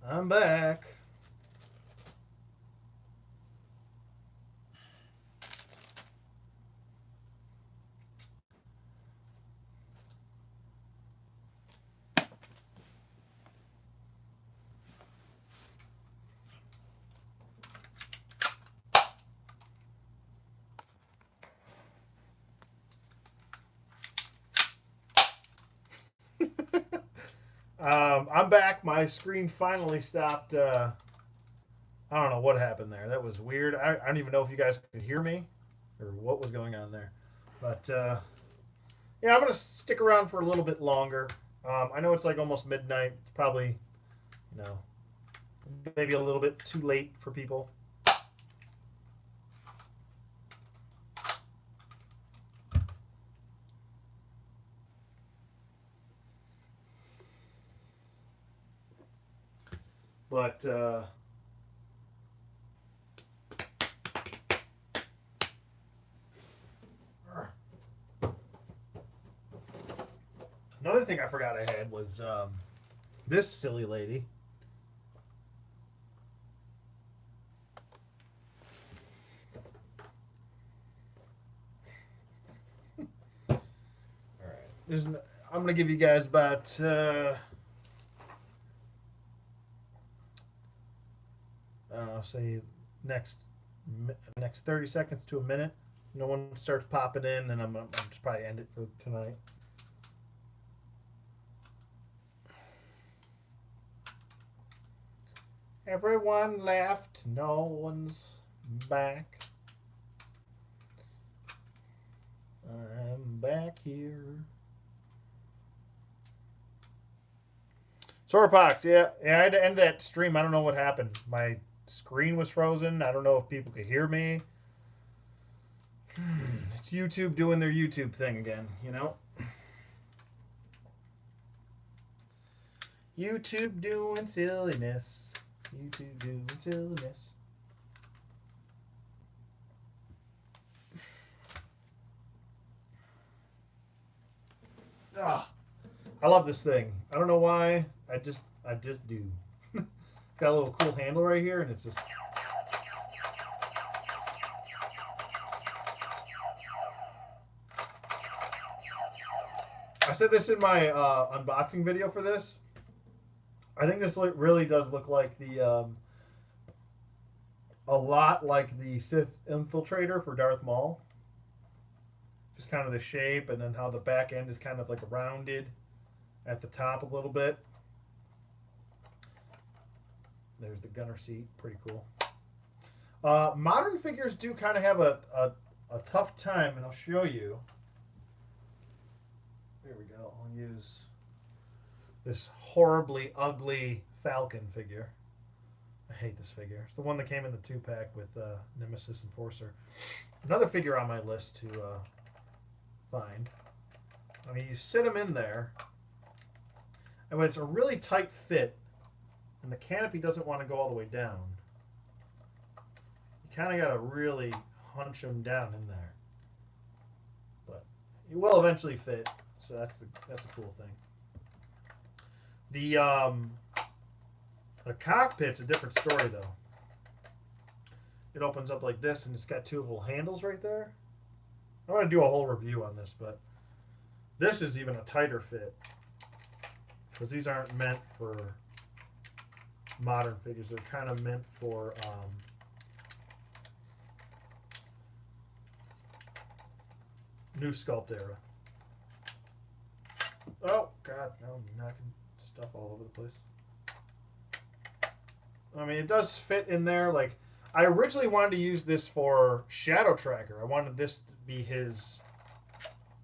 I'm back. I'm back. My screen finally stopped. I don't know what happened there. That was weird. I don't even know if you guys could hear me or what was going on there. But yeah, I'm gonna stick around for a little bit longer. I know it's like almost midnight. It's probably, you know, maybe a little bit too late for people. But another thing I forgot I had was this silly lady. All right, I'm gonna give you guys about say next next 30 seconds to a minute. No one starts popping in, then I'm just probably end it for tonight. Everyone left, no one's back. I'm back here. Sorepox, yeah, I had to end that stream. I don't know what happened. My screen was frozen. I don't know if people could hear me. It's YouTube doing their YouTube thing again, you know? YouTube doing silliness. YouTube doing silliness. Ah, I love this thing. I don't know why. I just do. Got a little cool handle right here, and it's just. I said this in my unboxing video for this. I think this really does look like the a lot like the Sith Infiltrator for Darth Maul. Just kind of the shape, and then how the back end is kind of like rounded at the top a little bit. There's the gunner seat, pretty cool. Modern figures do kind of have a tough time, and I'll show you. There we go. I'll use this horribly ugly Falcon figure. I hate this figure. It's the one that came in the 2-pack with Nemesis Enforcer. Another figure on my list to find. I mean, you sit them in there, and when it's a really tight fit, and the canopy doesn't want to go all the way down, you kind of got to really hunch them down in there. But it will eventually fit, so that's a cool thing. The cockpit's a different story, though. It opens up like this, and it's got two little handles right there. I'm going to do a whole review on this, but this is even a tighter fit, because these aren't meant for modern figures. They're kind of meant for new sculpt era. Oh, God, now I'm knocking stuff all over the place. I mean, it does fit in there. Like, I originally wanted to use this for Shadow Tracker. I wanted this to be his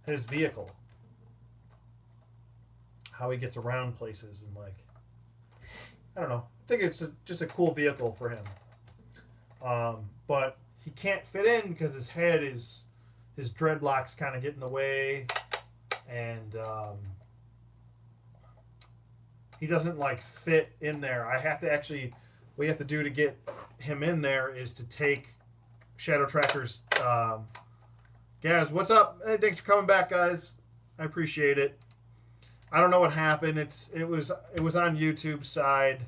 vehicle. How he gets around places and, like, I don't know. I think it's just a cool vehicle for him. But he can't fit in because his head is, his dreadlocks kind of get in the way, and he doesn't like fit in there. I have to actually, what you have to do to get him in there is to take Shadow Tracker's. Guys, what's up? Hey, thanks for coming back, guys. I appreciate it. I don't know what happened. It was on YouTube's side.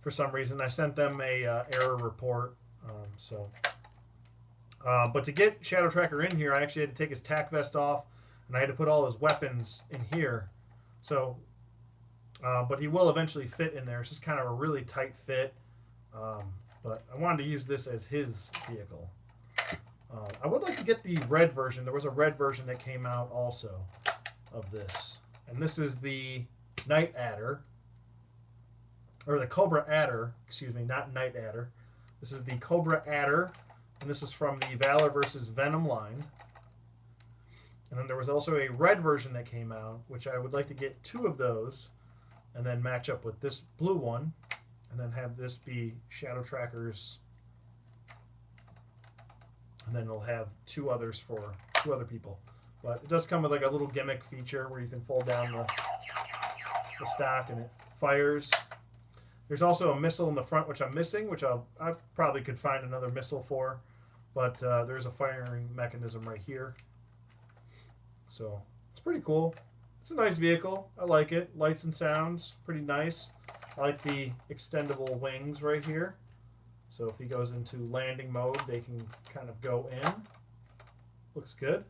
for some reason. I sent them a error report. But to get Shadow Tracker in here, I actually had to take his tack vest off, and I had to put all his weapons in here. So, but he will eventually fit in there. It's just kind of a really tight fit. But I wanted to use this as his vehicle. I would like to get the red version. There was a red version that came out also of this. And this is the Night Adder. Or the Cobra Adder. Excuse me, not Night Adder. This is the Cobra Adder. And this is from the Valor versus Venom line. And then there was also a red version that came out, which I would like to get 2 of those. And then match up with this blue one. And then have this be Shadow Tracker's. And then it'll have 2 others for 2 other people. But it does come with like a little gimmick feature where you can fold down the stock and it fires. There's also a missile in the front, which I'm missing, which I probably could find another missile for. But there's a firing mechanism right here. So it's pretty cool. It's a nice vehicle. I like it. Lights and sounds, pretty nice. I like the extendable wings right here. So if he goes into landing mode, they can kind of go in. Looks good.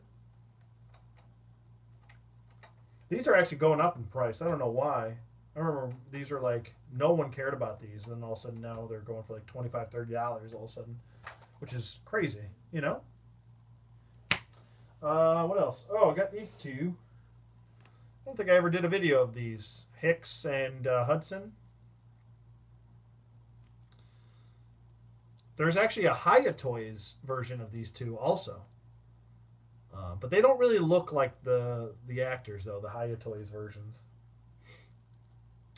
These are actually going up in price. I don't know why. I remember these are like, no one cared about these. And then all of a sudden now they're going for like $25, $30 all of a sudden. Which is crazy, you know? What else? Oh, I got these 2. I don't think I ever did a video of these. Hicks and Hudson. There's actually a Hiya Toys version of these 2 also. But they don't really look like the actors, though, the Hiya Toys versions.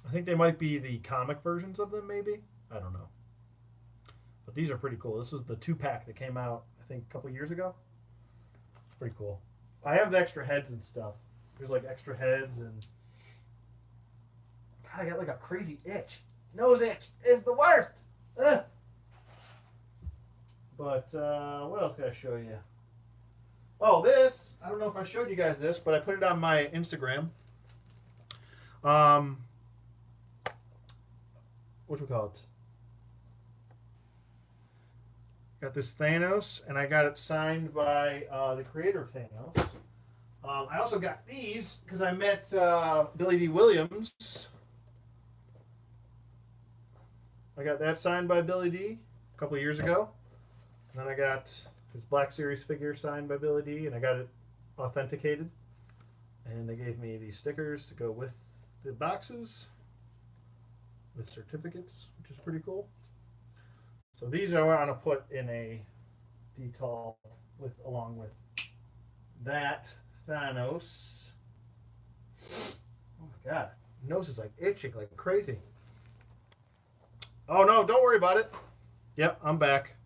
I think they might be the comic versions of them, maybe. I don't know. But these are pretty cool. This was the 2-pack that came out, I think, a couple years ago. It's pretty cool. I have the extra heads and stuff. There's like extra heads and... God, I got like a crazy itch. Nose itch is the worst. Ugh. But what else can I show you? Oh, this. I don't know if I showed you guys this, but I put it on my Instagram. What do we call it? Got this Thanos, and I got it signed by the creator of Thanos. I also got these because I met Billy D. Williams. I got that signed by Billy D. a couple of years ago. And then I got his Black Series figure signed by Billy D. And I got it authenticated. And they gave me these stickers to go with the boxes with certificates, which is pretty cool. So these I want to put in a detail with along with that Thanos. Oh my god, nose is like itching like crazy. Oh no, don't worry about it. Yep, I'm back.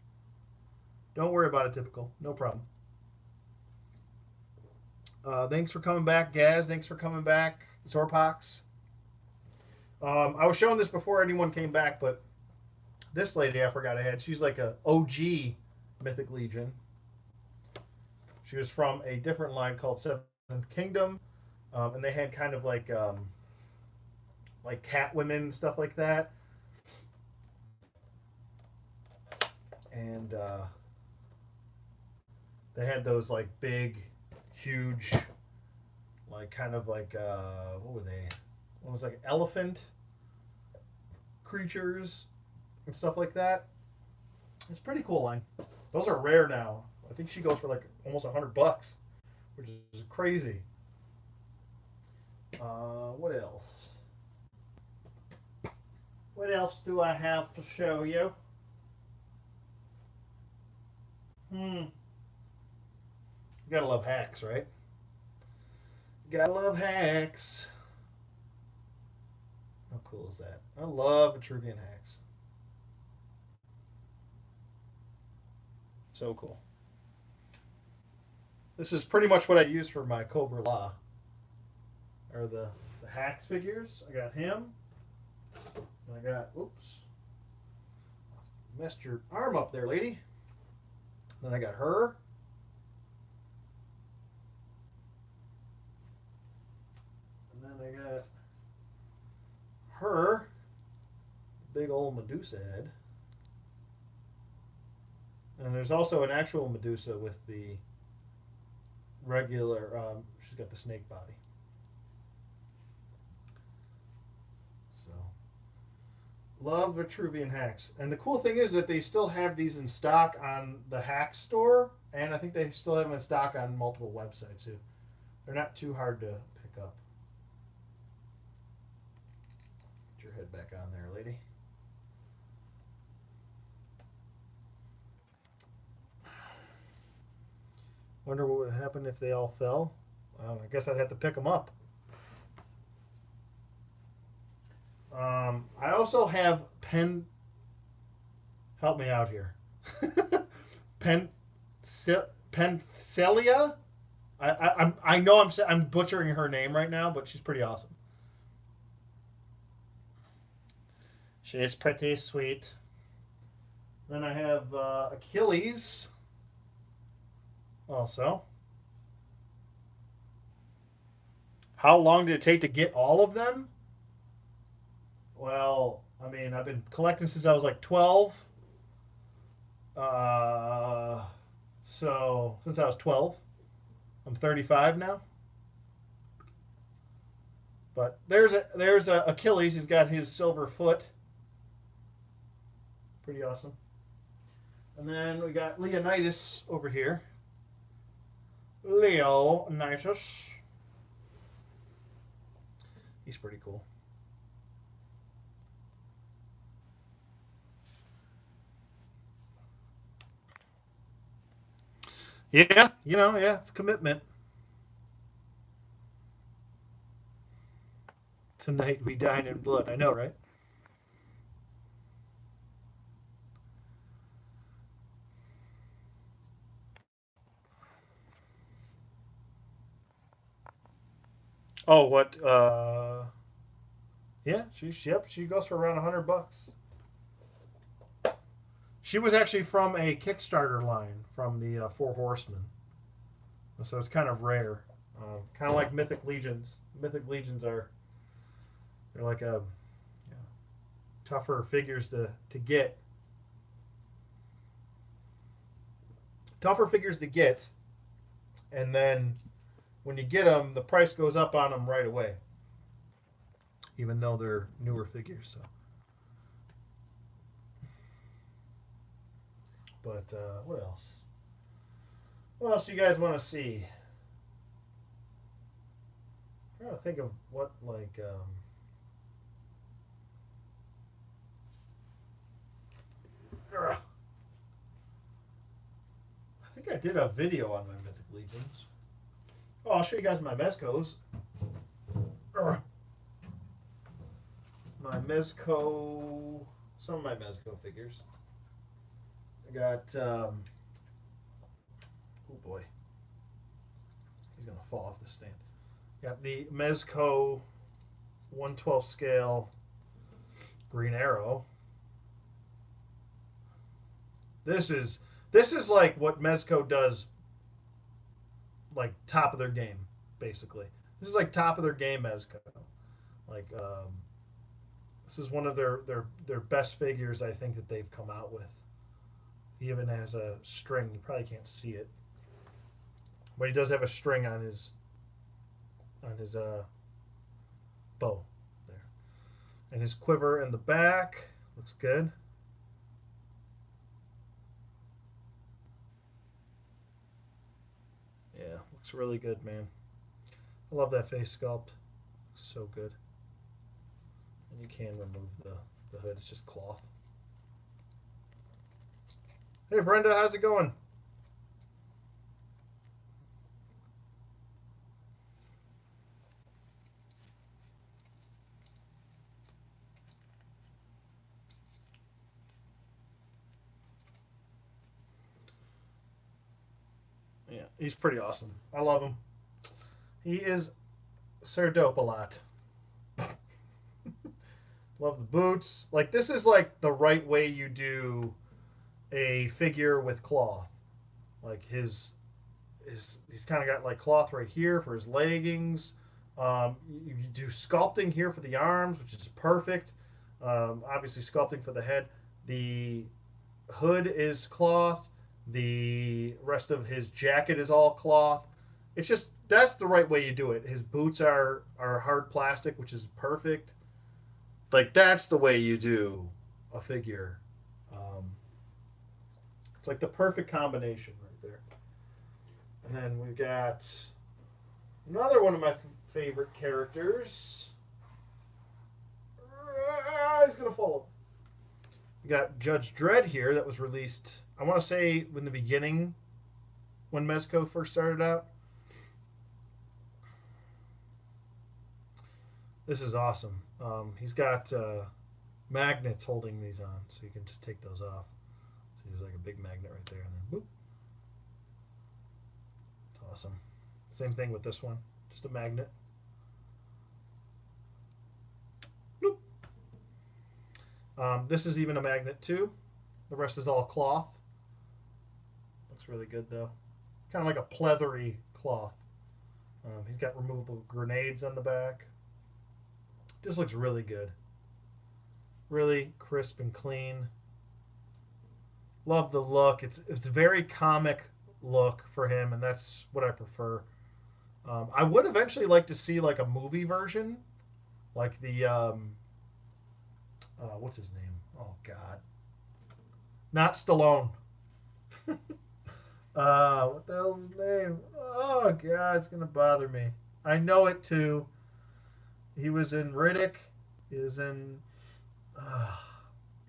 Don't worry about it, typical. No problem. Thanks for coming back, Gaz. Thanks for coming back, Zorpox. I was showing this before anyone came back, but this lady I forgot I had. She's like a OG Mythic Legion. She was from a different line called Seventh Kingdom, and they had kind of like Catwomen, stuff like that. And they had those like big, huge, like kind of like what were they? One was like elephant creatures and stuff like that. It's a pretty cool line. Those are rare now. I think she goes for like almost $100, which is crazy. What else? What else do I have to show you? You gotta love hacks, right? Gotta love hacks. How cool is that? I love Vitruvian hacks. So cool. This is pretty much what I use for my Cobra Law. Or the hacks figures. I got him. And I got, oops. Messed your arm up there, lady. Then I got her. And then I got her. big old Medusa head. And there's also an actual Medusa with the regular, she's got the snake body. So, love Vitruvian hacks. And the cool thing is that they still have these in stock on the hack store, and I think they still have them in stock on multiple websites too. They're not too hard to pick up. Get your head back on there, lady. Wonder what would happen if they all fell. I guess I'd have to pick them up. I also have help me out here. Penthelia. I know I'm butchering her name right now, but she's pretty awesome. She's pretty sweet. Then I have Achilles. Also, how long did it take to get all of them? Well, I mean, I've been collecting since I was like 12. So since I was 12, I'm 35 now. But there's a Achilles. He's got his silver foot. Pretty awesome. And then we got Leonidas over here. Leonidas. He's pretty cool. Yeah, yeah, it's commitment. Tonight we dine in blood. I know, right? Oh, what? Yeah, she goes for around $100. She was actually from a Kickstarter line from the Four Horsemen, so it's kind of rare, kind of like Mythic Legions. Mythic Legions they're like tougher figures to get. Tougher figures to get, and then when you get them, the price goes up on them right away, even though they're newer figures. So. But what else? What else do you guys want to see? I'm trying to think of what I think I did a video on my Mythic Legions. Oh, I'll show you guys my Mezcos. My Mezco, some of my Mezco figures. I got, oh boy, he's gonna fall off the stand. Got the Mezco 1/12 scale Green Arrow. This is like what Mezco does, like top of their game, basically. This is like top of their game Mezco. Like, this is one of their best figures I think that they've come out with. He even has a string. You probably can't see it, but he does have a string on his bow there, and his quiver in the back looks good. Yeah, looks really good, man. I love that face sculpt. Looks so good. And you can remove the hood. It's just cloth. Hey Brenda, how's it going? Yeah, he's pretty awesome. I love him. He is Sir Dope a lot. Love the boots. Like, this is like the right way you do a figure with cloth. Like he's kind of got like cloth right here for his leggings. You do sculpting here for the arms, which is perfect. Obviously, sculpting for the head. The hood is cloth. The rest of his jacket is all cloth. It's just that's the right way you do it. His boots are hard plastic, which is perfect. Like that's the way you do a figure. Um, it's like the perfect combination right there. And then we've got another one of my favorite characters. He's gonna fall. We got Judge Dredd here that was released. I want to say in the beginning when Mezco first started out. This is awesome. He's got magnets holding these on, so you can just take those off. So there's like a big magnet right there, and then boop. It's awesome. Same thing with this one, just a magnet. Boop. This is even a magnet too. The rest is all cloth. Looks really good though. Kind of like a pleathery cloth. He's got removable grenades on the back. This looks really good. Really crisp and clean. Love the look. It's very comic look for him, and that's what I prefer. I would eventually like to see like a movie version, like the what's his name? Oh God, not Stallone. What the hell's his name? Oh God, it's gonna bother me. I know it too. He was in Riddick. He was in.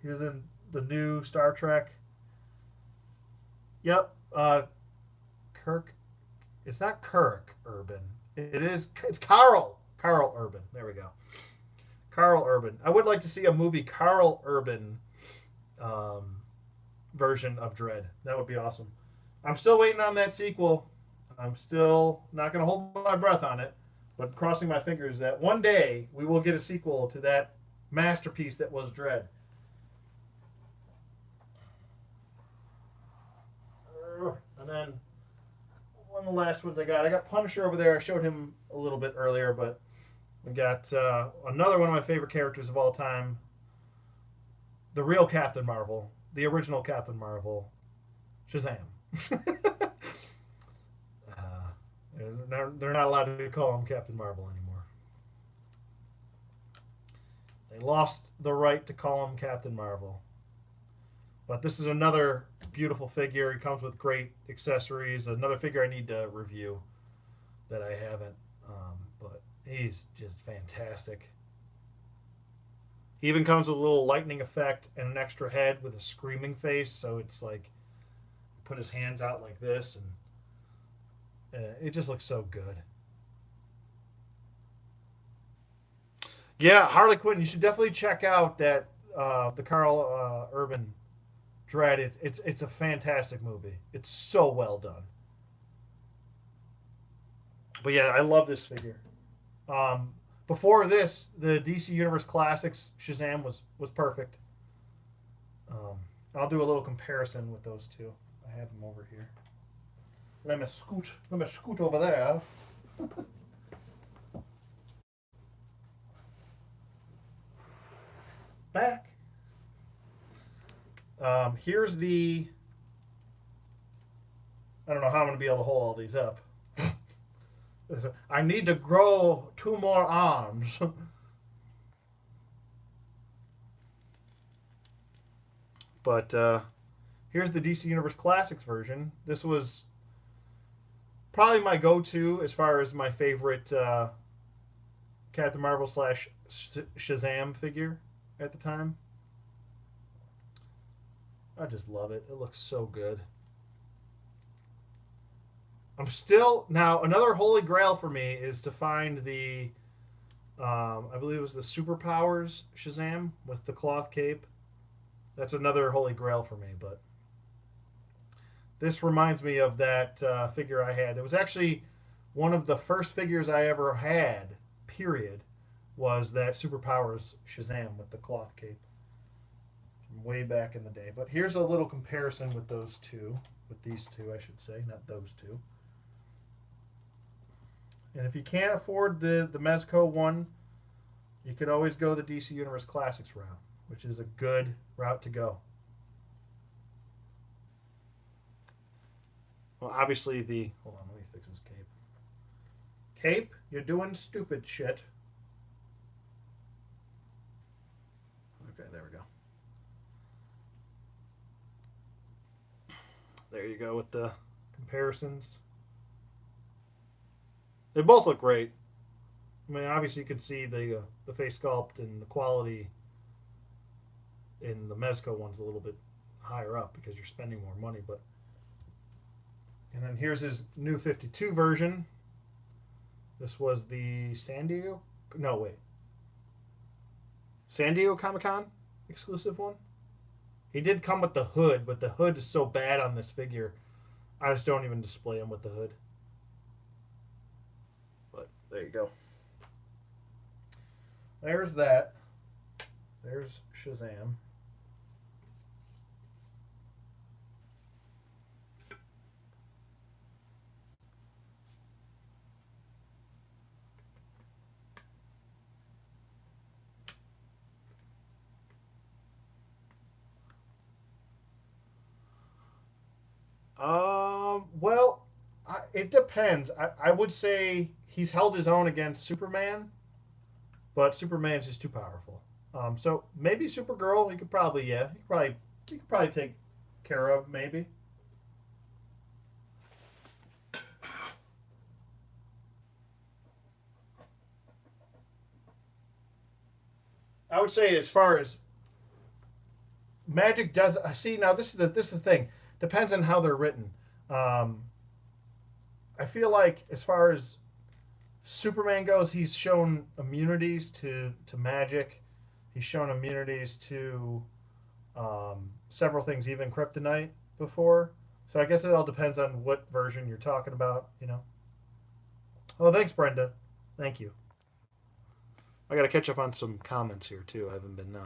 He was in the new Star Trek. Yep. Kirk. It's not Kirk Urban. It is. It's Carl. Carl Urban. There we go. Carl Urban. I would like to see a movie Carl Urban version of Dredd. That would be awesome. I'm still waiting on that sequel. I'm still not going to hold my breath on it, but crossing my fingers that one day we will get a sequel to that masterpiece that was Dredd. And then one of the last ones I got Punisher over there. I showed him a little bit earlier, but we got another one of my favorite characters of all time, the real Captain Marvel, the original Captain Marvel, Shazam. They're not allowed to call him Captain Marvel anymore. They lost the right to call him Captain Marvel. But this is another beautiful figure. He comes with great accessories. Another figure I need to review that I haven't. But he's just fantastic. He even comes with a little lightning effect and an extra head with a screaming face. So it's like put his hands out like this, and it just looks so good. Yeah, Harley Quinn. You should definitely check out that the Carl Urban Dredd. It's a fantastic movie. It's so well done. But yeah, I love this figure. Before this, the DC Universe Classics Shazam was perfect. I'll do a little comparison with those two. I have them over here. Let me scoot over there. Back. Here's the. I don't know how I'm going to be able to hold all these up. I need to grow 2 more arms. But here's the DC Universe Classics version. This was probably my go-to as far as my favorite Captain Marvel / Shazam figure at the time. I just love it. It looks so good. I'm still now another holy grail for me is to find the I believe it was the Superpowers Shazam with the cloth cape. That's another holy grail for me, but this reminds me of that figure I had. It was actually one of the first figures I ever had, period, was that Superpowers Shazam with the cloth cape from way back in the day. But here's a little comparison with those two, with these two, I should say, not those two. And if you can't afford the Mezco one, You could always go the DC Universe Classics route, which is a good route to go. Well, obviously the hold on, let me fix this cape. Cape, you're doing stupid shit. Okay, there we go. There you go with the comparisons. They both look great. I mean, obviously you can see the face sculpt and the quality in the Mezco one's a little bit higher up because you're spending more money. But and then here's his new 52 version. This was the San Diego. No, wait. San Diego Comic Con exclusive one. He did come with the hood, but the hood is so bad on this figure. I just don't even display him with the hood. But there you go. There's that. There's Shazam. Well, it depends. I would say he's held his own against Superman, but Superman's just too powerful. So maybe Supergirl. He could probably, yeah, he could probably take care of maybe. I would say as far as Magic does, I see now. This is the thing. Depends on how they're written. Um, I feel like as far as Superman goes, he's shown immunities to magic. He's shown immunities to several things, even kryptonite before. So I guess it all depends on what version you're talking about. You know. Oh, thanks, Brenda. Thank you. I got to catch up on some comments here too. I haven't been.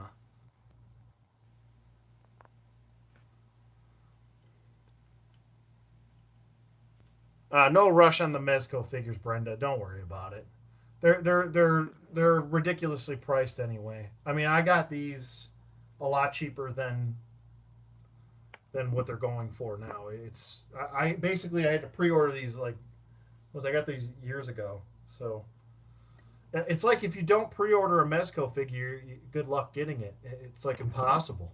No rush on the Mezco figures, Brenda. Don't worry about it. They're ridiculously priced anyway. I mean, I got these a lot cheaper than what they're going for now. It's I basically I had to pre-order these like was I got these years ago. So it's like if you don't pre-order a Mezco figure, good luck getting it. It's like impossible.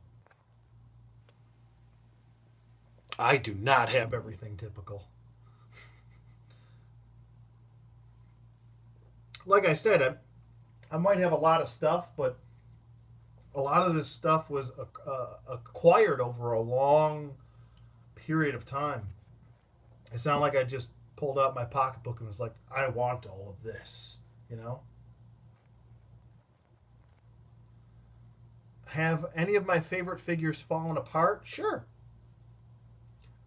I do not have everything typical. Like I said, I might have a lot of stuff, but a lot of this stuff was acquired over a long period of time. It's not like I just pulled out my pocketbook and was like, I want all of this, you know? Have any of my favorite figures fallen apart? Sure.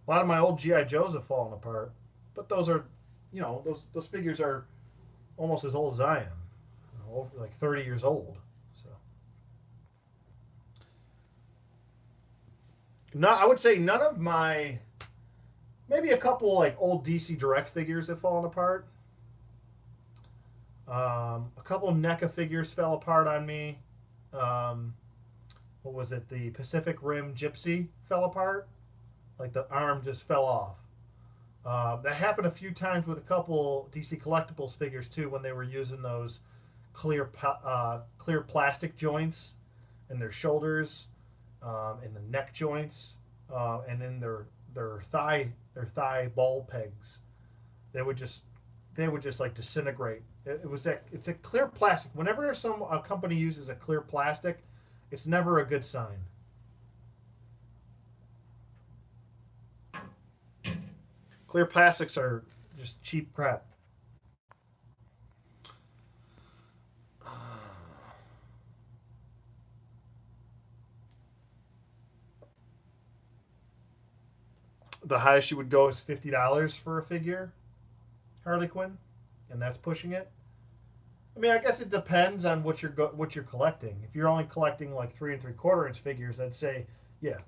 A lot of my old GI Joes have fallen apart, but those are, those figures are almost as old as I am, over like 30 years old. So, no, I would say none of my, maybe a couple like old DC Direct figures have fallen apart. A couple NECA figures fell apart on me. Um, what was it? The Pacific Rim Gypsy fell apart. Like the arm just fell off. That happened a few times with a couple DC Collectibles figures too when they were using those clear plastic joints in their shoulders, in the neck joints, and in their thigh ball pegs. They would just like disintegrate. It's a clear plastic. Whenever a company uses a clear plastic, it's never a good sign. Clear plastics are just cheap crap. The highest you would go is $50 for a figure, Harley Quinn, and that's pushing it. I mean, I guess it depends on what you're collecting. If you're only collecting like 3 3/4 inch figures, I'd say, yeah,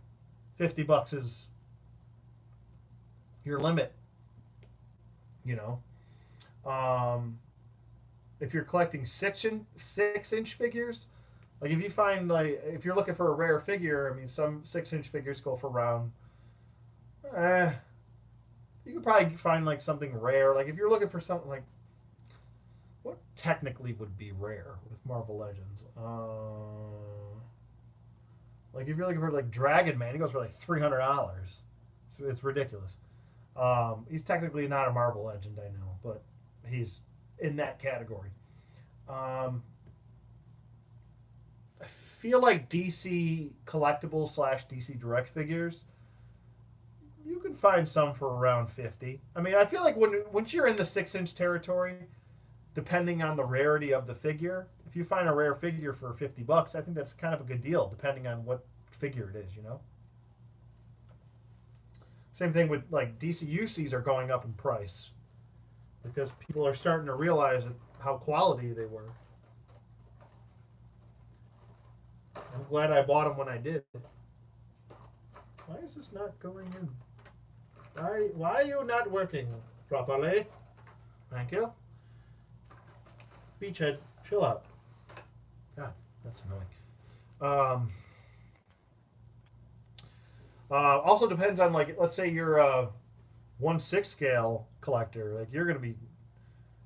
$50 is your limit. You know, um, if you're collecting 6-inch figures, like if you find like if you're looking for a rare figure, I mean some 6-inch figures go for around. Eh, you could probably find like something rare. Like if you're looking for something like what technically would be rare with Marvel Legends. Like if you're looking for like Dragon Man, he goes for like $300. It's ridiculous. He's technically not a Marvel Legend, I know, but he's in that category. I feel like DC collectible slash DC direct figures, you can find some for around 50. I mean, I feel like once you're in the 6-inch territory, depending on the rarity of the figure, if you find a rare figure for $50, I think that's kind of a good deal, depending on what figure it is. You know. Same thing with like DC UCs are going up in price because people are starting to realize how quality they were. I'm glad I bought them when I did. Why is this not going in? Why are you not working properly? Thank you. Beachhead, chill out. God, that's annoying. Also depends on like, let's say you're a 1/6 scale collector. Like you're gonna be,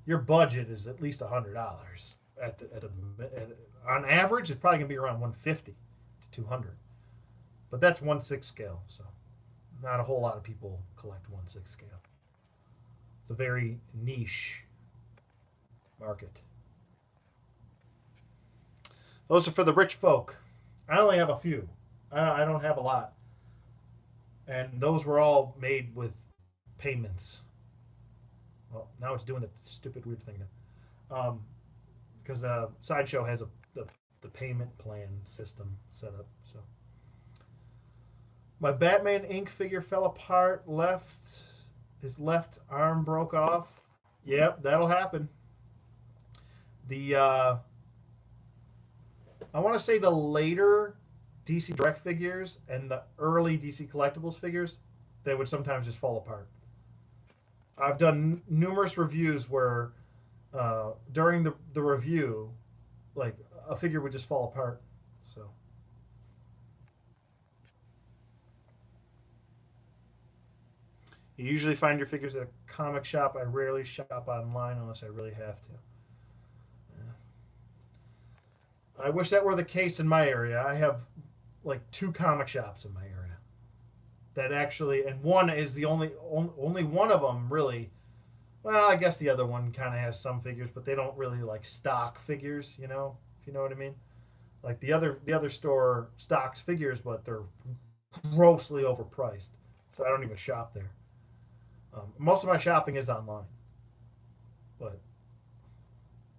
your budget is at least $100 on average. It's probably gonna be around 150 to 200. But that's 1/6 scale, so not a whole lot of people collect 1/6 scale. It's a very niche market. Those are for the rich folk. I only have a few. I don't have a lot, and those were all made with payments. Well, now it's doing the stupid weird thing, because Sideshow has the payment plan system set up. So my Batman Inc. figure fell apart. His left arm broke off. Yep, that'll happen. The I want to say the later DC Direct figures and the early DC Collectibles figures, they would sometimes just fall apart. I've done numerous reviews where during the review, like a figure would just fall apart. So you usually find your figures at a comic shop. I rarely shop online unless I really have to. I wish that were the case in my area. I have like 2 comic shops in my area that actually, and one is the only one of them really. Well, I guess the other one kind of has some figures, but they don't really like stock figures. You know, if you know what I mean. Like the other store stocks figures, but they're grossly overpriced. So I don't even shop there. Most of my shopping is online, but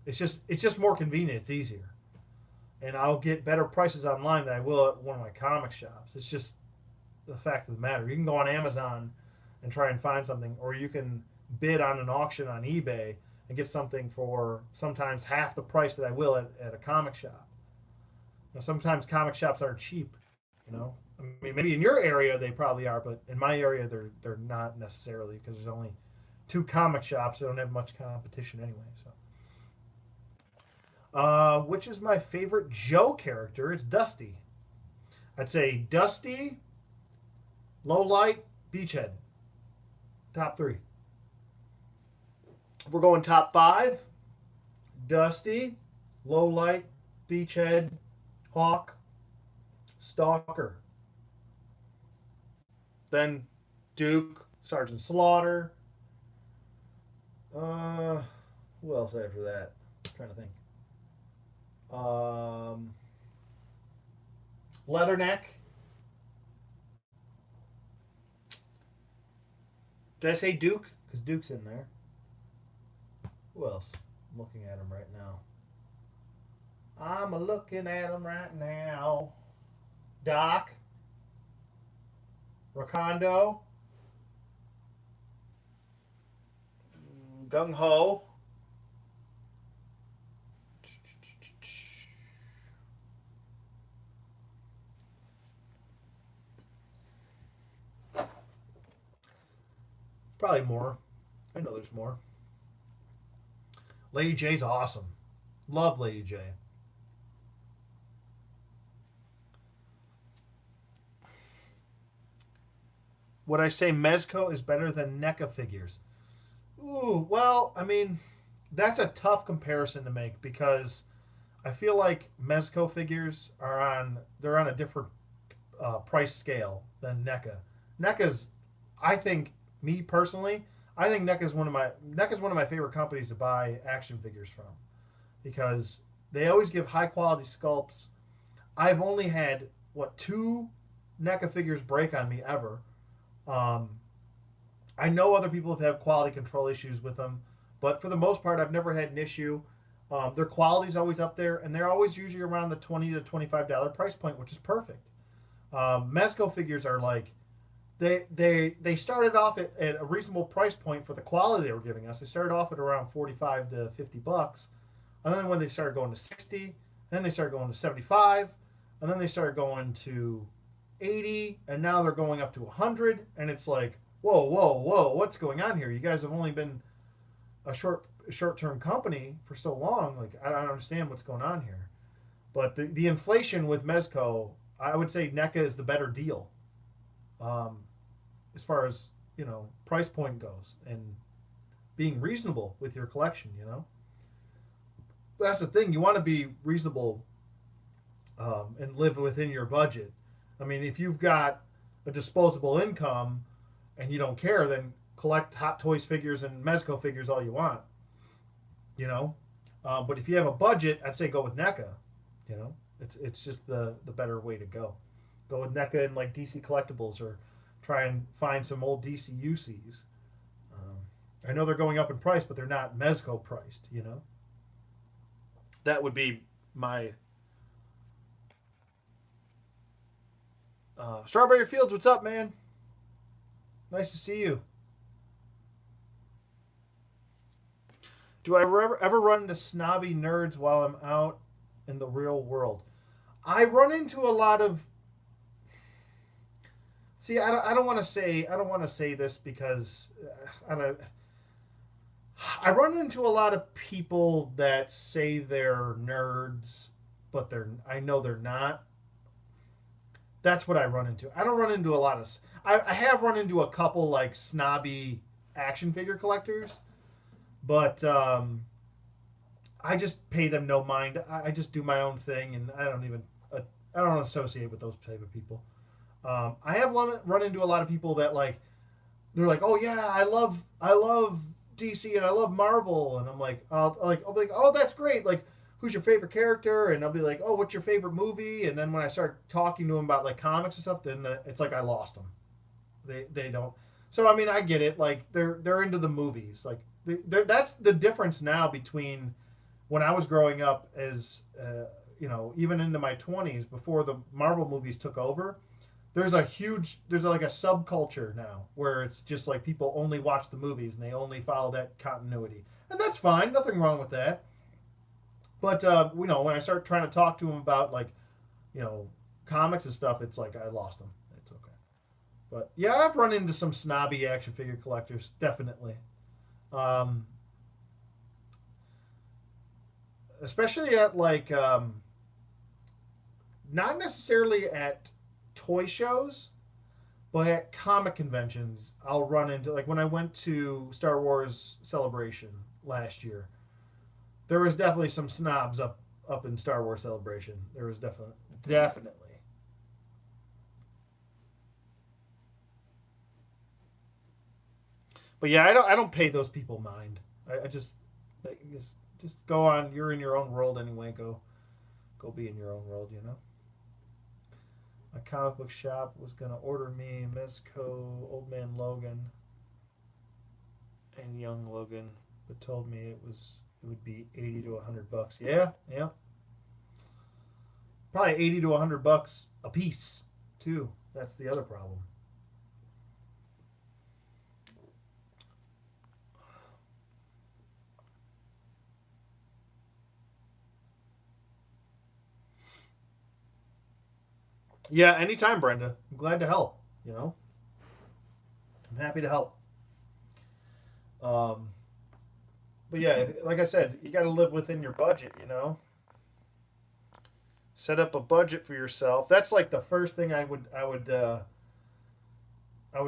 it's just more convenient. It's easier, and I'll get better prices online than I will at one of my comic shops. It's just the fact of the matter. You can go on Amazon and try and find something, or you can bid on an auction on eBay and get something for sometimes half the price that I will at a comic shop. Now, sometimes comic shops aren't cheap, you know. I mean, maybe in your area they probably are, but in my area they're not necessarily because there's only 2 comic shops. They don't have much competition anyway. So, which is my favorite Joe character? It's Dusty. I'd say Dusty, Low Light, Beachhead. Top 3. We're going top 5. Dusty, Low Light, Beachhead, Hawk, Stalker. Then Duke, Sergeant Slaughter. Who else after that? I'm trying to think. Leatherneck. Did I say Duke? Because Duke's in there. Who else? I'm looking at him right now. I'm looking at him right now. Doc. Rakondo. Gung Ho. Probably more. I know there's more. Lady J's awesome. Love Lady J. Would I say Mezco is better than NECA figures? Ooh, well, I mean, that's a tough comparison to make because I feel like Mezco figures they're on a different price scale than NECA. NECA's, I think, me personally, I think NECA's one of my favorite companies to buy action figures from because they always give high quality sculpts. I've only had two NECA figures break on me ever. Um, I know other people have had quality control issues with them, but for the most part, I've never had an issue. Their quality's always up there, and they're always usually around the $20 to $25 price point, which is perfect. Mezco figures are like they started off at a reasonable price point for the quality they were giving us. They started off at around $45 to $50, and then when they started going to 60, then they started going to 75, and then they started going to 80, and now they're going up to 100, and it's like, whoa, whoa, whoa, what's going on here? You guys have only been a short term company for so long. Like, I don't understand what's going on here. But the inflation with Mezco, I would say NECA is the better deal, um, as far as price point goes and being reasonable with your collection. That's the thing. You want to be reasonable, and live within your budget. I mean, if you've got a disposable income and you don't care, then collect Hot Toys figures and Mezco figures all you want. You know, but if you have a budget, I'd say go with NECA. It's just the better way to go. Go with NECA and like DC collectibles, or try and find some old DC UCs. I know they're going up in price, but they're not Mezco priced. That would be my Strawberry Fields. What's up, man? Nice to see you. Do I ever run into snobby nerds while I'm out in the real world? I run into a lot of. See, I don't want to say this because I run into a lot of people that say they're nerds, but I know they're not. That's what I run into. I don't run into a lot of. I have run into a couple like snobby action figure collectors, but I just pay them no mind. I just do my own thing, and I don't associate with those type of people. I have run into a lot of people that like they're like, oh yeah, I love DC and I love Marvel, and I'm like, I'll be like, oh that's great, like who's your favorite character, and I'll be like, oh what's your favorite movie, and then when I start talking to them about like comics and stuff, then it's like I lost them. They don't. So I mean, I get it. Like they're into the movies. Like that's the difference now between when I was growing up as even into my 20s before the Marvel movies took over. There's like a subculture now where it's just like people only watch the movies and they only follow that continuity, and that's fine. Nothing wrong with that. But when I start trying to talk to them about like you know comics and stuff, it's like I lost them. It's okay. But yeah, I've run into some snobby action figure collectors, definitely. Um, Especially at like not necessarily at toy shows, but at comic conventions. I'll run into like when I went to Star Wars Celebration last year. There was definitely some snobs up in Star Wars Celebration. There was definitely. But yeah, I don't pay those people mind. I just go on. You're in your own world anyway. Go be in your own world. My comic book shop was gonna order me Mezco, Old Man Logan, and Young Logan, but told me it would be $80 to $100. Yeah, yeah, probably $80 to $100 a piece too. That's the other problem. Yeah, anytime, Brenda. I'm glad to help. I'm happy to help. Um, But yeah, like I said, you got to live within your budget. Set up a budget for yourself. That's like the first thing I would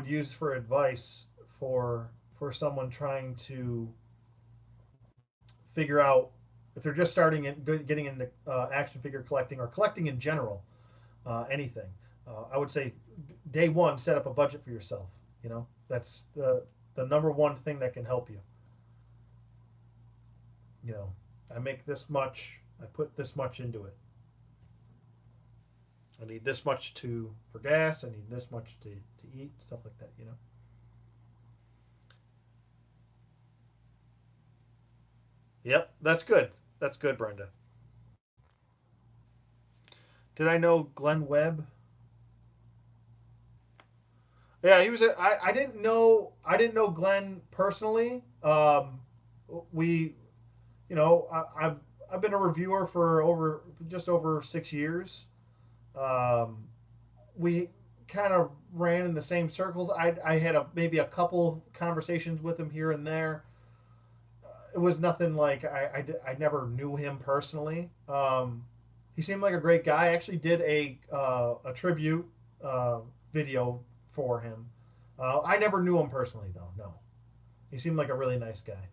use for advice for someone trying to figure out if they're just starting in getting into action figure collecting or collecting in general, anything. I would say day one, set up a budget for yourself. That's the number one thing that can help you. You know, I make this much. I put this much into it. I need this much to for gas. I need this much to eat. Stuff like that. Yep, that's good. That's good, Brenda. Did I know Glenn Webb? Yeah, he was. I didn't know. I didn't know Glenn personally. We, I've been a reviewer for just over 6 years. Um, we kind of ran in the same circles. I had maybe a couple conversations with him here and there. It was nothing like I never knew him personally. He seemed like a great guy. I actually did a tribute video for him. I never knew him personally though. No, he seemed like a really nice guy.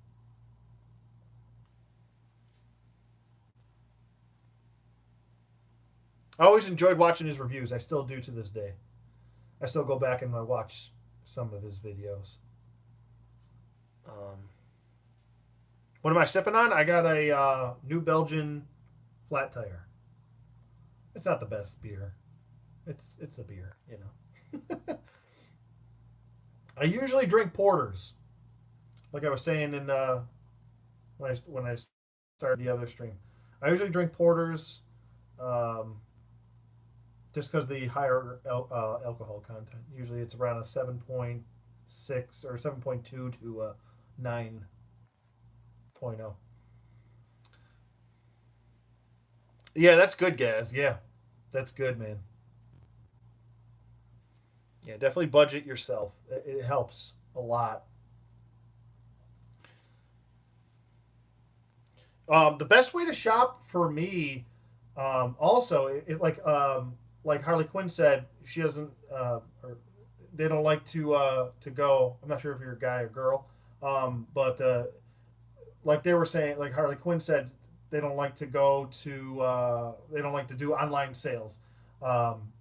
I always enjoyed watching his reviews. I still do to this day. I still go back and I watch some of his videos. Um, what am I sipping on? I got a New Belgian flat tire. It's not the best beer. It's a beer. I usually drink porters, like I was saying in when I started the other stream. I usually drink porters, um, just because the higher alcohol content. Usually it's around a 7.6 or 7.2 to 9.0. Yeah, that's good, Gaz. Yeah, that's good, man. Yeah, definitely budget yourself. It helps a lot. The best way to shop for me, also, like Harley Quinn said, she doesn't, or they don't like to go. I'm not sure if you're a guy or girl, but like they were saying, like Harley Quinn said, they don't like to do online sales.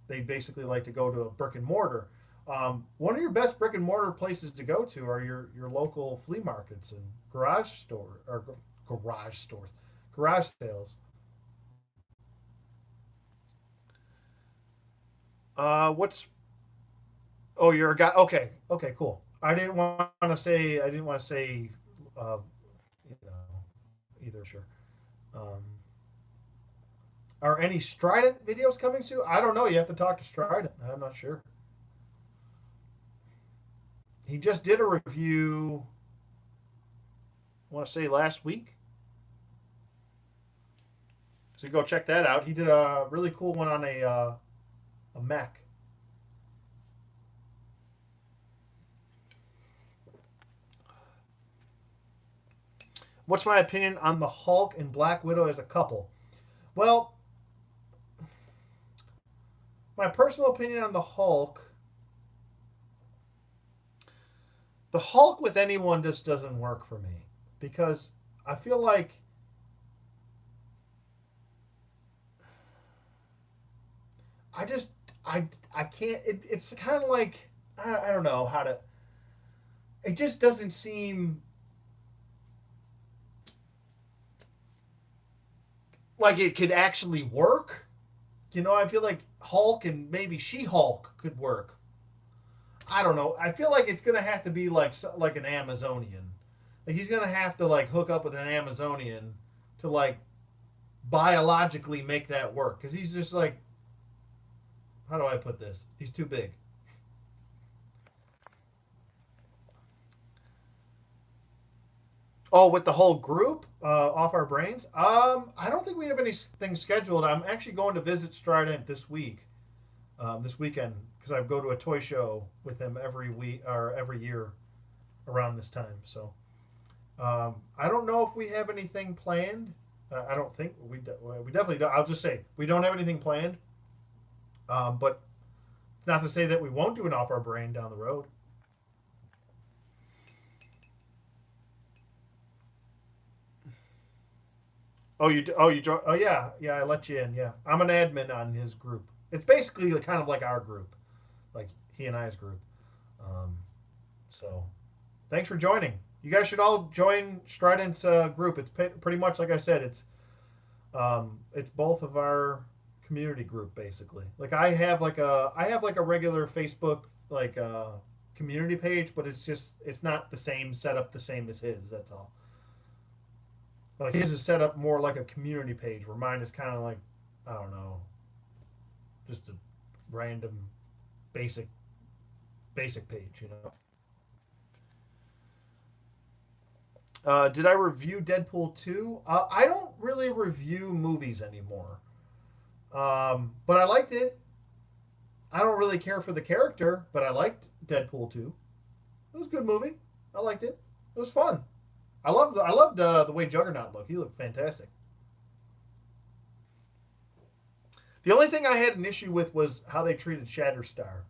They basically like to go to a brick and mortar. One of your best brick and mortar places to go to are your local flea markets and garage stores, garage sales. What's Oh, you're a guy. Okay, okay, cool. I didn't want to say, uh, either. Sure. Um, are any Strident videos coming soon? I don't know. You have to talk to Strident. I'm not sure. He just did a review. I want to say last week. So go check that out. He did a really cool one on a Mac. What's my opinion on the Hulk and Black Widow as a couple? Well, my personal opinion on the Hulk with anyone just doesn't work for me because I feel like I just I can't. It's kind of like I don't know how to. It just doesn't seem like it could actually work. I feel like Hulk and maybe She Hulk could work. I don't know. I feel like it's gonna have to be like an Amazonian. Like he's gonna have to like hook up with an Amazonian to like biologically make that work because he's just like, how do I put this? He's too big. Oh, with the whole group off our brains. I don't think we have anything scheduled. I'm actually going to visit Strident this week, this weekend, because I go to a toy show with him every week or every year around this time. So I don't know if we have anything planned. I don't think we definitely don't. I'll just say we don't have anything planned. But not to say that we won't do an off our brain down the road. Oh, oh yeah, yeah. I let you in. Yeah, I'm an admin on his group. It's basically kind of like our group, like he and I's group. Um, so thanks for joining. You guys should all join Strident's group. It's pretty much like I said. It's both of our community group basically. Like I have like a regular Facebook like community page, but it's not the same setup the same as his. That's all. Like his is set up more like a community page, where mine is kind of like I don't know, just a random basic basic page, you know. Did I review Deadpool 2? I don't really review movies anymore. But I liked it. I don't really care for the character, but I liked Deadpool 2. It was a good movie. I liked it. It was fun. I loved the way Juggernaut looked. He looked fantastic. The only thing I had an issue with was how they treated Shatterstar.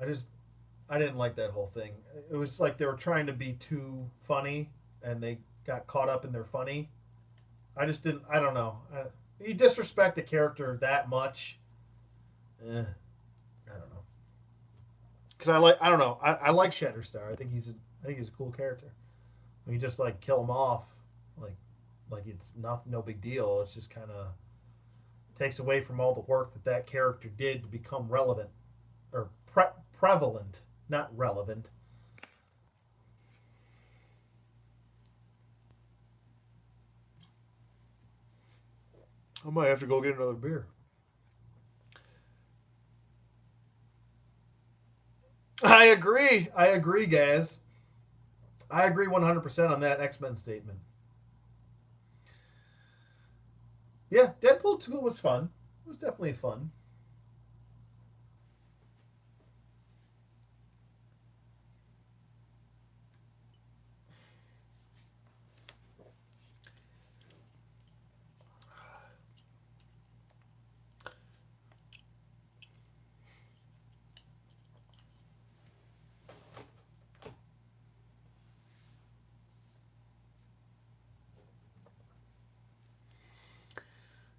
I just I didn't like that whole thing. It was like they were trying to be too funny, and they got caught up in their funny. I just didn't. I don't know. You disrespect the character that much. I don't know. Because I like. I don't know. I like Shatterstar. I think he's a cool character. When you just like kill him off, like it's not no big deal. It's just kind of takes away from all the work that that character did to become relevant or prevalent, not relevant. I might have to go get another beer. I agree. I agree, guys. I agree 100% on that X Men statement. Yeah, Deadpool 2 was fun. It was definitely fun.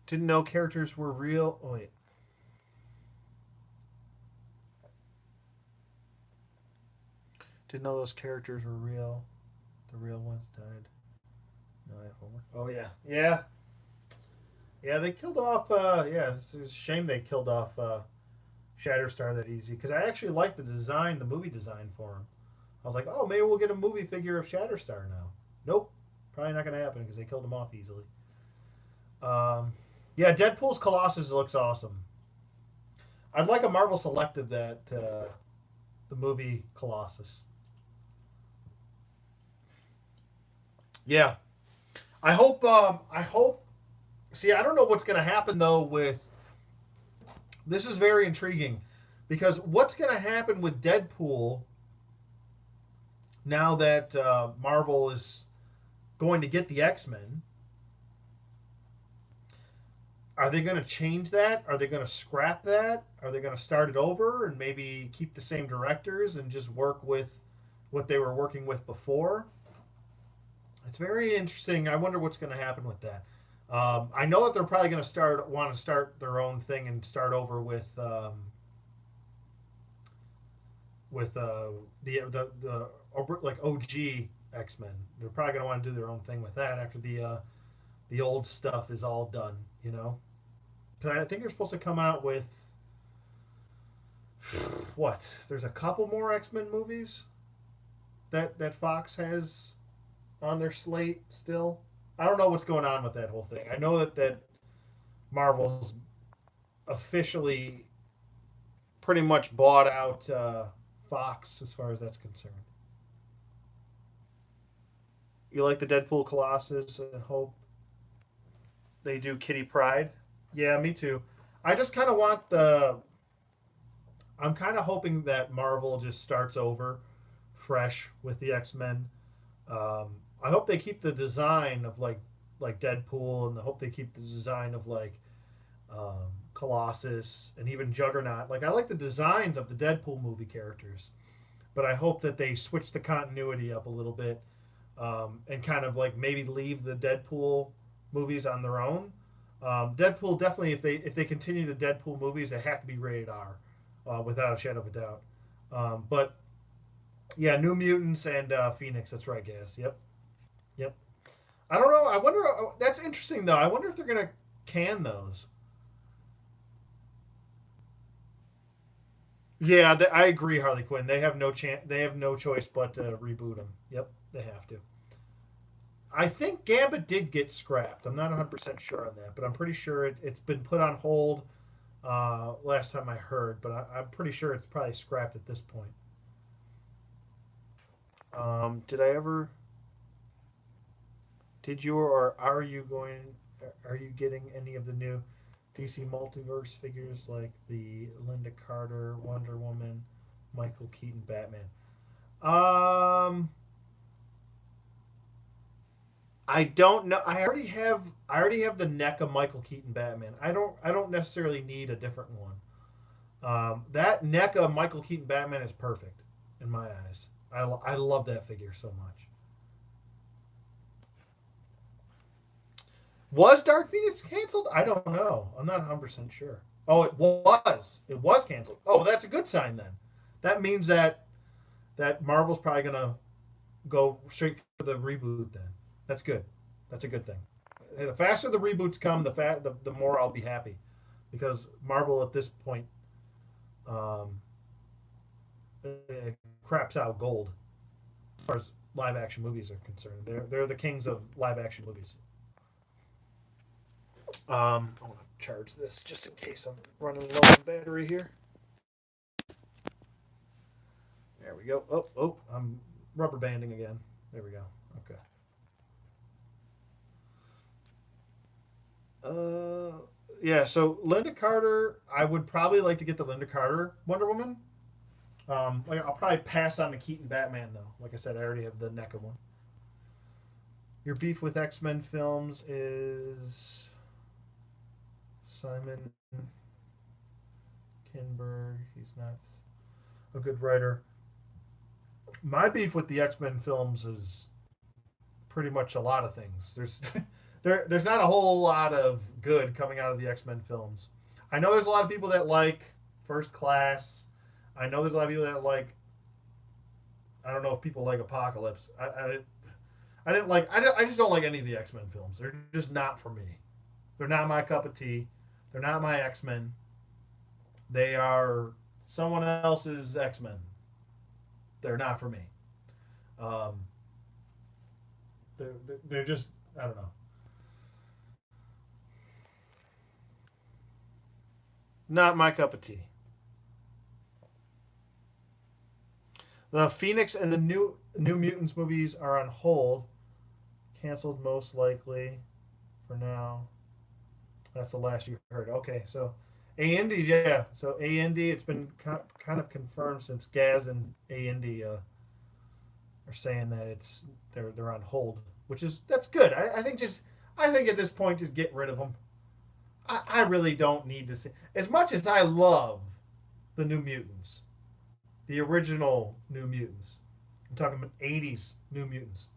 Didn't know characters were real. Oh, wait. Didn't know those characters were real. The real ones died. No, I have homework. Oh, yeah. Yeah. Yeah, they killed off. Yeah, it's a shame they killed off Shatterstar that easy because I actually liked the design, the movie design for him. I was like, oh, maybe we'll get a movie figure of Shatterstar now. Nope, probably not going to happen because they killed him off easily. Um, yeah, Deadpool's Colossus looks awesome. I'd like a Marvel Selective that the movie Colossus. Yeah, I hope. I hope. See, I don't know what's going to happen though. With this is very intriguing because what's going to happen with Deadpool now that Marvel is going to get the X Men? Are they going to change that? Are they going to scrap that? Are they going to start it over and maybe keep the same directors and just work with what they were working with before? It's very interesting. I wonder what's going to happen with that. I know that they're probably going to start their own thing and start over with like OG X Men. They're probably going to want to do their own thing with that after the old stuff is all done. You know, because I think they're supposed to come out with what? There's a couple more X Men movies that Fox has on their slate still. I don't know what's going on with that whole thing. I know that Marvel's officially pretty much bought out Fox as far as that's concerned. You like the Deadpool Colossus and hope they do Kitty Pride? Yeah, me too. I just kind of want the. I'm kind of hoping that Marvel just starts over fresh with the X Men. I hope they keep the design of like Deadpool, and I hope they keep the design of like Colossus and even Juggernaut. Like I like the designs of the Deadpool movie characters, but I hope that they switch the continuity up a little bit, and kind of like maybe leave the Deadpool movies on their own. Deadpool definitely, if they continue the Deadpool movies, they have to be rated R, without a shadow of a doubt. But yeah, New Mutants and Phoenix. That's right, Gas. Yep, yep. I don't know. I wonder. That's interesting though. I wonder if they're gonna can those. Yeah, I agree, Harley Quinn. They have no chance. They have no choice but to reboot them. Yep, they have to. I think Gambit did get scrapped. I'm not 100% sure on that, but I'm pretty sure it's been put on hold. Last time I heard, but I'm pretty sure it's probably scrapped at this point. Did I ever? Did you or are you going? Are you getting any of the new DC multiverse figures like the Linda Carter, Wonder Woman, Michael Keaton, Batman? Um, I don't know. I already have the NECA Michael Keaton Batman. I don't necessarily need a different one. That NECA Michael Keaton Batman is perfect in my eyes. I love that figure so much. Was Dark Phoenix canceled? I don't know. I'm not 100% sure. Oh, it was. It was canceled. Oh, that's a good sign then. That means that Marvel's probably gonna go straight for the reboot then. That's good. That's a good thing. The faster the reboots come, the more I'll be happy, because Marvel at this point, um, craps out gold as far as live action movies are concerned. They're the kings of live action movies. I want to charge this just in case I'm running low on battery here. There we go. I'm rubber banding again. There we go. Okay. Yeah. So Linda Carter, I would probably like to get the Linda Carter Wonder Woman. Like I'll probably pass on the Keaton Batman though. Like I said, I already have the NECA one. Your beef with X Men films is Simon Kinberg. He's not a good writer. My beef with the X Men films is pretty much a lot of things. There's not a whole lot of good coming out of the X Men films. I know there's a lot of people that like First Class. I know there's a lot of people that like. I don't know if people like Apocalypse. I didn't like. I just don't like any of the X Men films. They're just not for me. They're not my cup of tea. They're not my X Men. They are someone else's X Men. They're not for me. Um, they're just, I don't know, not my cup of tea. The Phoenix and the New Mutants movies are on hold, canceled most likely for now. That's the last you heard. Okay, so AND, yeah. So AND, it's been kind of confirmed since Gaz and AND are saying that they're on hold, which is that's good. I think at this point just get rid of them. I really don't need to see as much as I love the New Mutants, the original New Mutants. I'm talking about '80s New Mutants.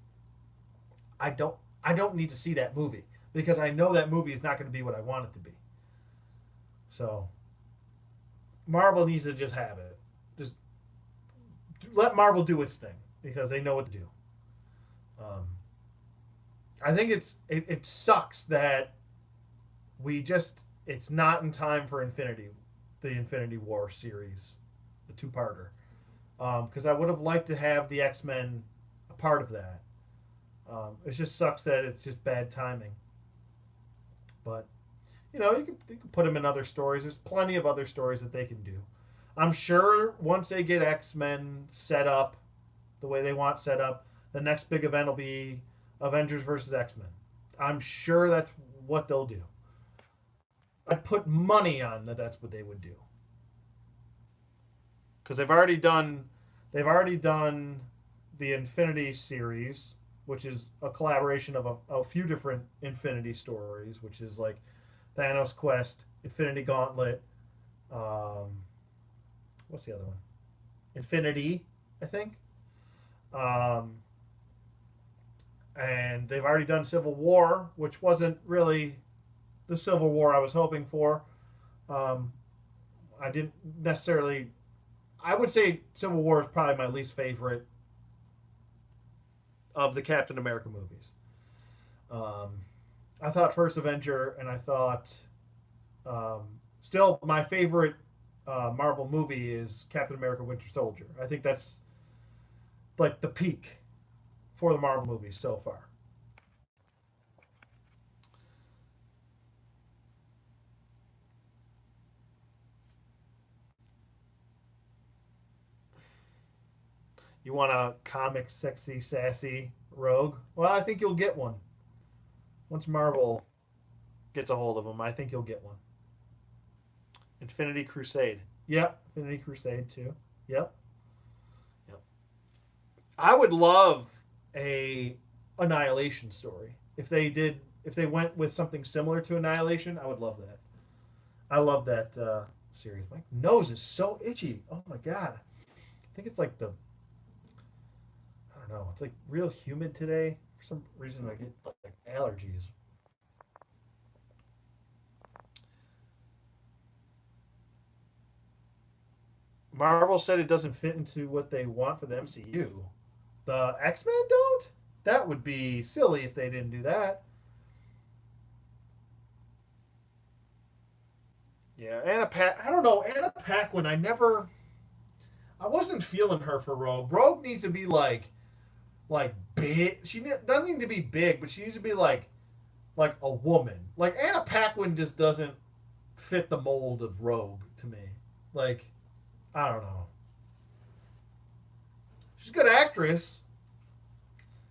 I don't need to see that movie because I know that movie is not going to be what I want it to be. So Marvel needs to just have it. Just let Marvel do its thing because they know what to do. Um, I think it sucks that we just it's not in time for the Infinity War series, the two-parter. Because I would have liked to have the X Men a part of that. It just sucks that it's just bad timing. But you can put them in other stories. There's plenty of other stories that they can do. I'm sure once they get X Men set up the way they want set up, the next big event will be Avengers versus X Men. I'm sure that's what they'll do. I'd put money on that. That's what they would do because they've already done the Infinity series. which is a collaboration of a few different Infinity stories, which is like Thanos Quest, Infinity Gauntlet. Um, what's the other one? Infinity, I think. Um, and they've already done Civil War, which wasn't really the Civil War I was hoping for. Um, I didn't necessarily. I would say Civil War is probably my least favorite of the Captain America movies. Um, I thought First Avenger, and I thought still my favorite Marvel movie is Captain America: Winter Soldier. I think that's like the peak for the Marvel movies so far. You want a comic, sexy, sassy rogue? Well, I think you'll get one once Marvel gets a hold of them. I think you'll get one. Infinity Crusade. Yep, Infinity Crusade too. Yep. Yep. I would love a Annihilation story. If they went with something similar to Annihilation, I would love that. I love that series. My nose is so itchy. Oh my god. I think it's like the I don't know. It's like real humid today. For some reason, I get like allergies. Marvel said it doesn't fit into what they want for the MCU. The X Men don't. That would be silly if they didn't do that. Yeah, Anna Pack. I don't know Anna Paquin. I wasn't feeling her for Rogue. Rogue needs to be like big. Doesn't need to be big, but she needs to be like a woman. Like Anna Paquin just doesn't fit the mold of Rogue to me. Like I don't know. She's a good actress.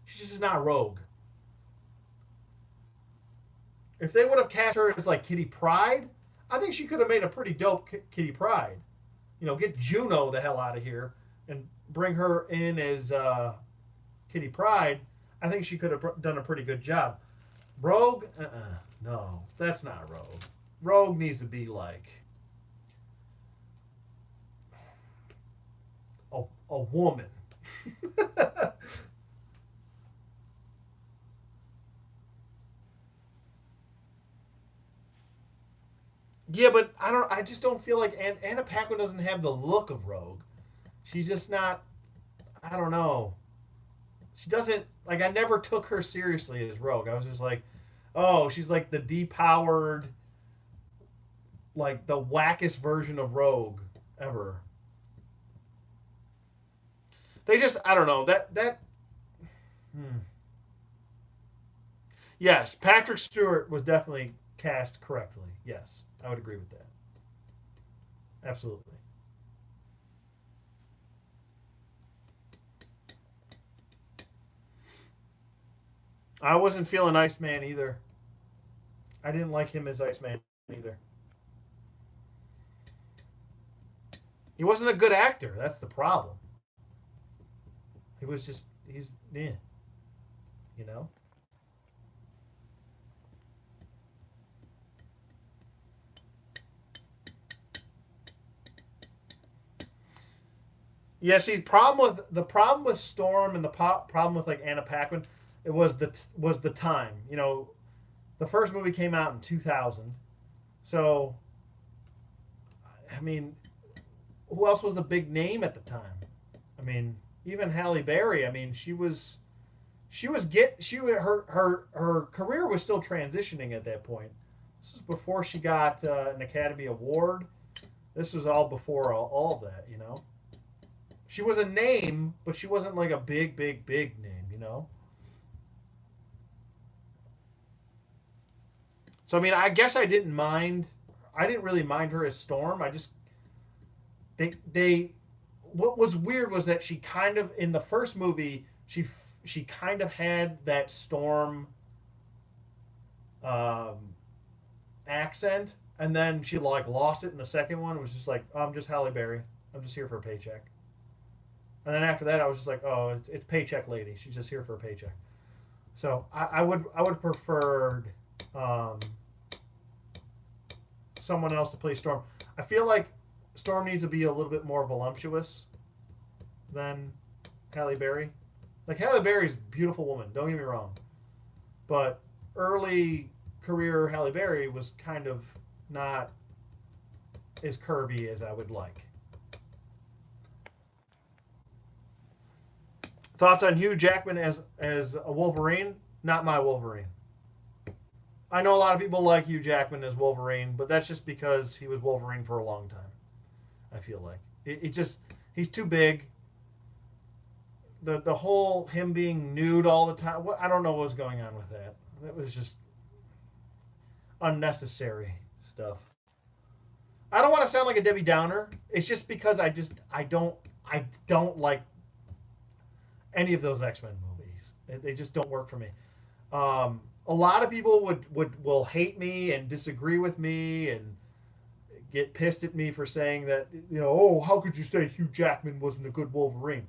She's just not Rogue. If they would have cast her as like Kitty Pride, I think she could have made a pretty dope Kitty Pride. Get Juno the hell out of here and bring her in as Kitty Pride. I think she could have done a pretty good job. Rogue, no, that's not Rogue. Rogue needs to be like a woman. Yeah, but I don't. I just don't feel like Anna Paquin doesn't have the look of Rogue. She's just not. I don't know. She doesn't like. I never took her seriously as Rogue. I was just like, oh, she's like the depowered, like the wackest version of Rogue ever. They just. I don't know that. Hmm. Yes, Patrick Stewart was definitely cast correctly. Yes, I would agree with that. Absolutely. I wasn't feeling Iceman either. I didn't like him as Iceman either. He wasn't a good actor. That's the problem. He was just he's yeah, you know. Yeah, see, problem with Storm and the problem with like Anna Paquin, it was the time. The first movie came out in 2000, so I mean, who else was a big name at the time? I mean, even Halle Berry. I mean, her career was still transitioning at that point. This was before she got an Academy Award. This was all before all of that. She was a name, but she wasn't like a big, big, big name. So I mean, I guess I didn't mind. I didn't really mind her as Storm. I just they what was weird was that she kind of in the first movie she kind of had that Storm um, accent, and then she like lost it in the second one. It was just like, oh, I'm just Halle Berry. I'm just here for a paycheck. And then after that, I was just like, oh, it's paycheck lady. She's just here for a paycheck. So I would prefer um, someone else to play Storm. I feel like Storm needs to be a little bit more voluptuous than Halle Berry. Like Halle Berry's a beautiful woman. Don't get me wrong, but early career Halle Berry was kind of not as curvy as I would like. Thoughts on Hugh Jackman as a Wolverine? Not my Wolverine. I know a lot of people like Hugh Jackman as Wolverine, but that's just because he was Wolverine for a long time. I feel like it just he's too big. The whole him being nude all the time. I don't know what was going on with that. That was just unnecessary stuff. I don't want to sound like a Debbie Downer. It's just because I don't like any of those X Men movies. They just don't work for me. A lot of people will hate me and disagree with me and get pissed at me for saying that, oh, how could you say Hugh Jackman wasn't a good Wolverine?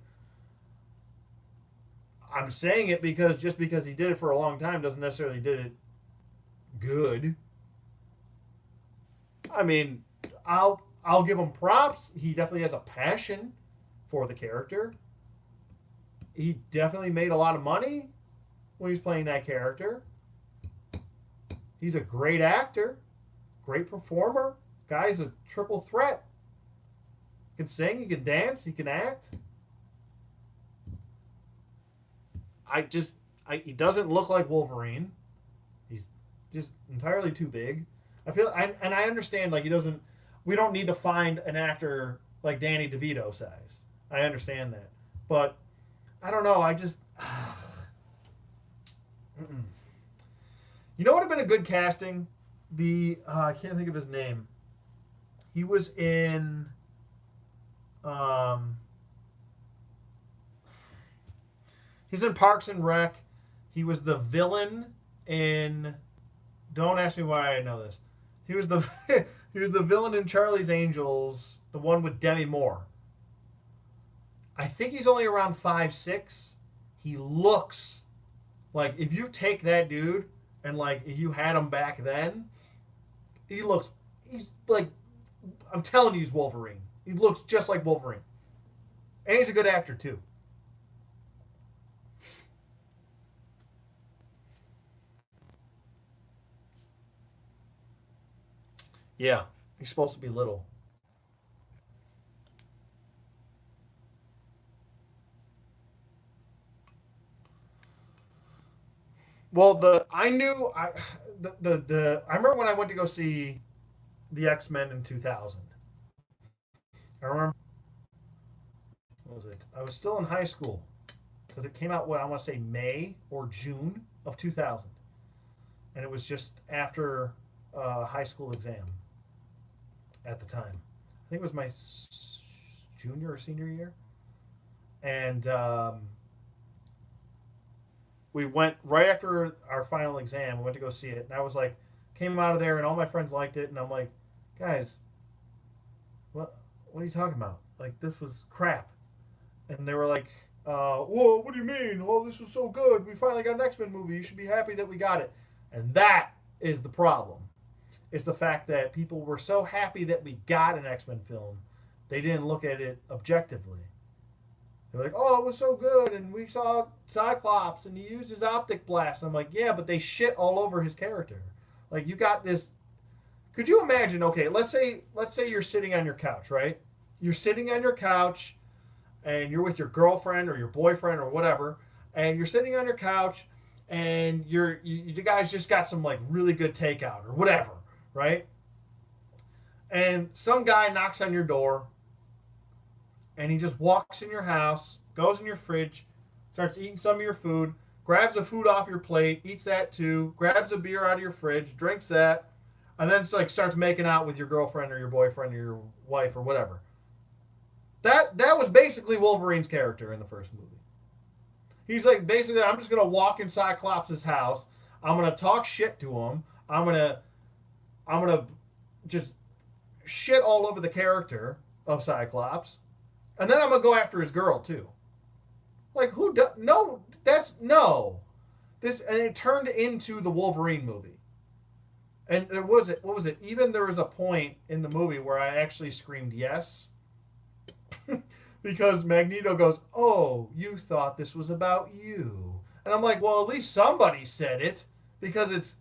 I'm saying it because just because he did it for a long time doesn't necessarily did it good. I mean, I'll give him props. He definitely has a passion for the character. He definitely made a lot of money when he's playing that character. He's a great actor, great performer. Guy's a triple threat. He can sing, he can dance, he can act. He doesn't look like Wolverine. He's just entirely too big. And I understand like he doesn't. We don't need to find an actor like Danny DeVito size. I understand that, but I don't know. I just. You know what would have been a good casting? I can't think of his name. He was in. He's in Parks and Rec. He was the villain in. Don't ask me why I know this. He was the he was the villain in Charlie's Angels, the one with Demi Moore. I think he's only around 5'6". He looks like if you take that dude and like if you had him back then, he's like I'm telling you he's Wolverine. He looks just like Wolverine. And he's a good actor too. Yeah, he's supposed to be little. Well, I remember when I went to go see the X Men in 2000. I remember what was it? I was still in high school because it came out what I want to say May or June of 2000, and it was just after high school exam at the time. I think it was my junior or senior year, and we went right after our final exam. We went to go see it, and I was like, came out of there, and all my friends liked it, and I'm like, guys, what are you talking about? Like this was crap, and they were like, whoa, what do you mean? Well, this was so good. We finally got an X Men movie. You should be happy that we got it, and that is the problem. It's the fact that people were so happy that we got an X Men film, they didn't look at it objectively. They're like, oh, it was so good, and we saw Cyclops, and he used his optic blast. And I'm like, yeah, but they shit all over his character. Like, you got this. Could you imagine? Okay, let's say you're sitting on your couch, right? You're sitting on your couch, and you're with your girlfriend or your boyfriend or whatever, and you're sitting on your couch, and you guys just got some like really good takeout or whatever, right? And some guy knocks on your door and he just walks in your house, goes in your fridge, starts eating some of your food, grabs the food off your plate, eats that too, grabs a beer out of your fridge, drinks that, and then it's like starts making out with your girlfriend or your boyfriend or your wife or whatever. That was basically Wolverine's character in the first movie. He's like basically I'm just gonna walk in Cyclops' house, I'm gonna talk shit to him, I'm gonna just shit all over the character of Cyclops, and then I'm gonna go after his girl too. Like who does? No, that's no. This and it turned into the Wolverine movie. And there was it. What was it? Even there was a point in the movie where I actually screamed yes because Magneto goes, "Oh, you thought this was about you," and I'm like, "Well, at least somebody said it because it's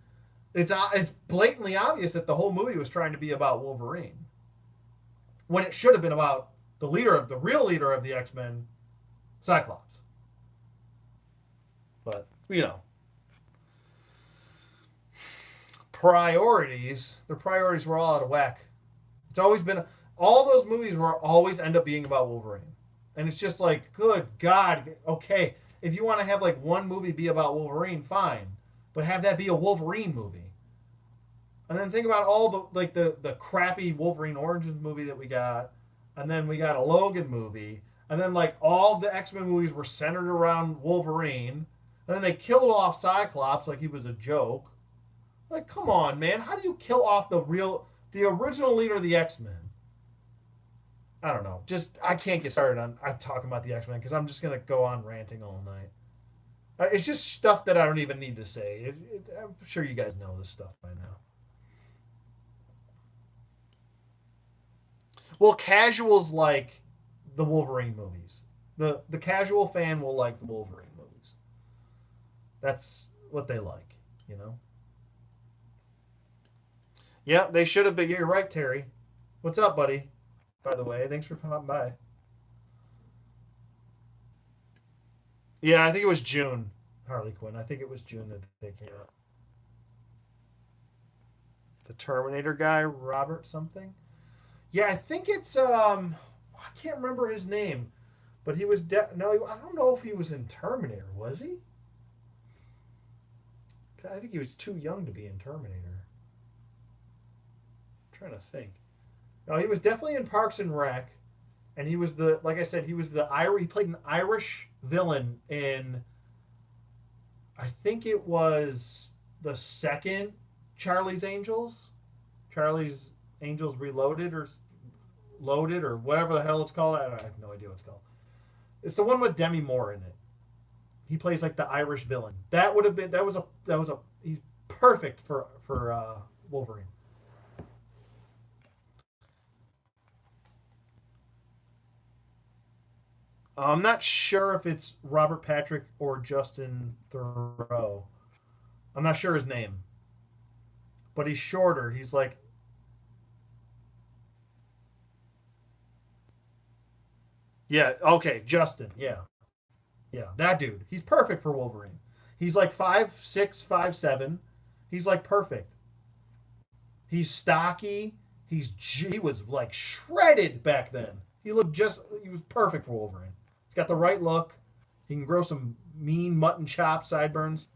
blatantly obvious that the whole movie was trying to be about Wolverine when it should have been about the real leader of the X-Men, Cyclops." But their priorities were all out of whack. It's always been all those movies were always end up being about Wolverine, and it's just like, good God, okay, if you want to have like one movie be about Wolverine, fine, but have that be a Wolverine movie. And then think about all the crappy Wolverine Origins movie that we got, and then we got a Logan movie, and then like all the X-Men movies were centered around Wolverine, and then they killed off Cyclops like he was a joke. Like, come on, man, how do you kill off the original leader of the X-Men? I don't know. Just I can't get started on talking about the X-Men because I'm just gonna go on ranting all night. It's just stuff that I don't even need to say. I'm sure you guys know this stuff by now. Well, casuals like the Wolverine movies. The casual fan will like the Wolverine movies. That's what they like, you know. Yeah, they should have been. You're right, Terry. What's up, buddy? By the way, thanks for popping by. Yeah, I think it was June. Harley Quinn. I think it was June that they came out. The Terminator guy, Robert something. Yeah, I think it's I can't remember his name, but he was no, I don't know if he was in Terminator, was he? I think he was too young to be in Terminator. I'm trying to think. No, he was definitely in Parks and Rec, and he was the like I said, he was the Irish. He played an Irish villain in. I think it was the second Charlie's Angels, Charlie's Angels Reloaded or Loaded or whatever the hell it's called. I have no idea what it's called. It's the one with Demi Moore in it. He plays like the Irish villain. That would have been that was a he's perfect for Wolverine. I'm not sure if it's Robert Patrick or Justin Thoreau. I'm not sure his name, but he's shorter. He's like, yeah, okay, Justin, yeah, yeah, that dude. He's perfect for Wolverine. He's like 5'6", 5'7". He's like perfect. He's stocky. He was like shredded back then. He was perfect for Wolverine. He's got the right look. He can grow some mean mutton chop sideburns.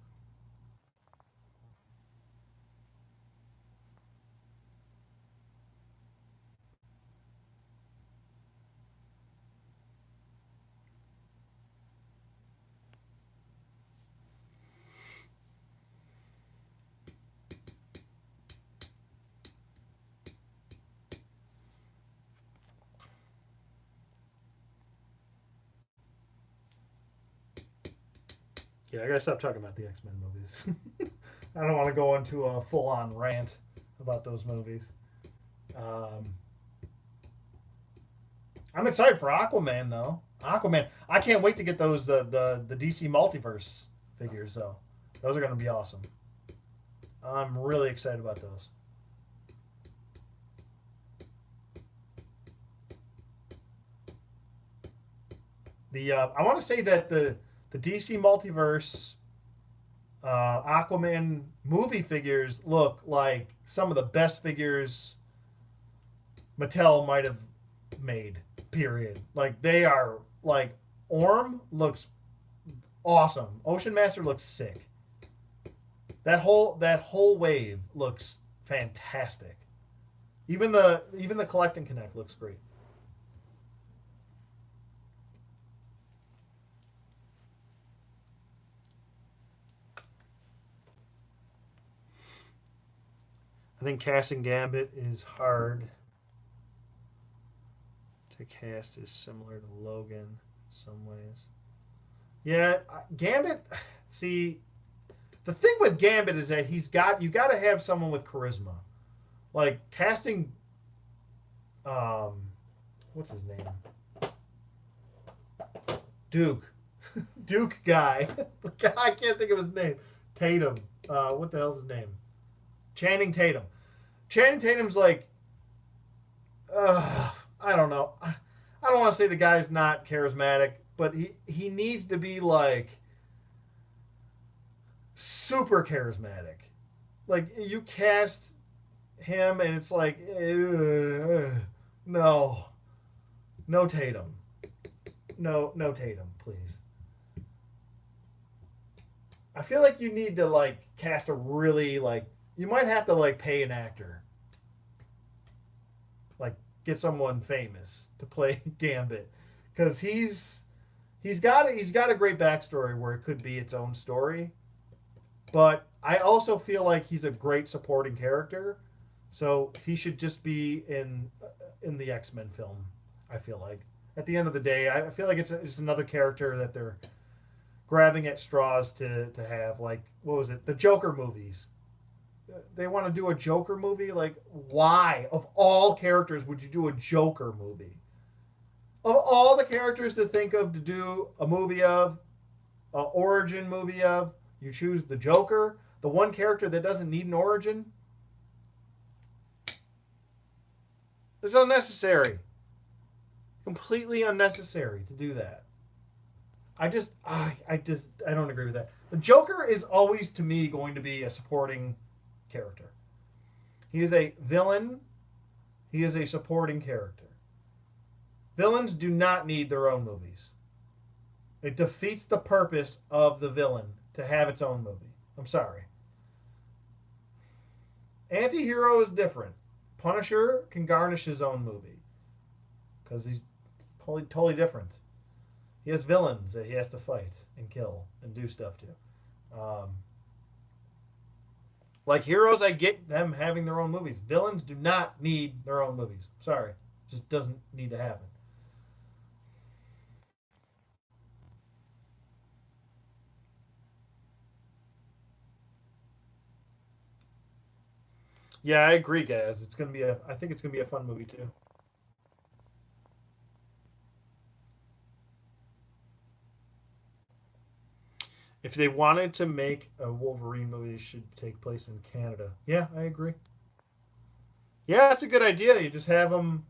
Yeah, I gotta stop talking about the X Men movies. I don't want to go into a full on rant about those movies. Um, I'm excited for Aquaman though. Aquaman, I can't wait to get those the DC multiverse figures though. Those are gonna be awesome. I'm really excited about those. The I want to say that the DC multiverse Aquaman movie figures look like some of the best figures Mattel might have made. Period. Like they are like Orm looks awesome. Ocean Master looks sick. That whole wave looks fantastic. Even the Collect and Connect looks great. I think casting Gambit is hard to cast. Is similar to Logan in some ways. Yeah, Gambit. See, The thing with Gambit is that you got to have someone with charisma. Like casting, um, what's his name? Duke, Duke guy. I can't think of his name. Tatum. What the hell's his name? Channing Tatum. Channing Tatum's like, I don't know. I don't want to say the guy's not charismatic, but he needs to be like super charismatic. Like you cast him, and it's like, no, no Tatum, no Tatum, please. I feel like you need to like cast a really like you might have to like pay an actor, like get someone famous to play Gambit, because he's got a great backstory where it could be its own story, but I also feel like he's a great supporting character, so he should just be in the X-Men film. I feel like at the end of the day, I feel like it's another character that they're grabbing at straws to have. Like what was it? The Joker movies. They want to do a Joker movie. Like why of all characters would you do a Joker movie? Of all the characters to think of to do a movie of, a origin movie of, you choose the Joker, the one character that doesn't need an origin. It's unnecessary. Completely unnecessary to do that. I don't agree with that. The Joker is always to me going to be a supporting character. He is a villain. He is a supporting character. Villains do not need their own movies. It defeats the purpose of the villain to have its own movie. I'm sorry. Anti-hero is different. Punisher can garnish his own movie because he's totally different. He has villains that he has to fight and kill and do stuff to. Like heroes, I get them having their own movies. Villains do not need their own movies. Sorry. Just doesn't need to happen. Yeah, I agree, guys. I think it's gonna be a fun movie too. If they wanted to make a Wolverine movie, it should take place in Canada. Yeah, I agree. Yeah, that's a good idea. You just have them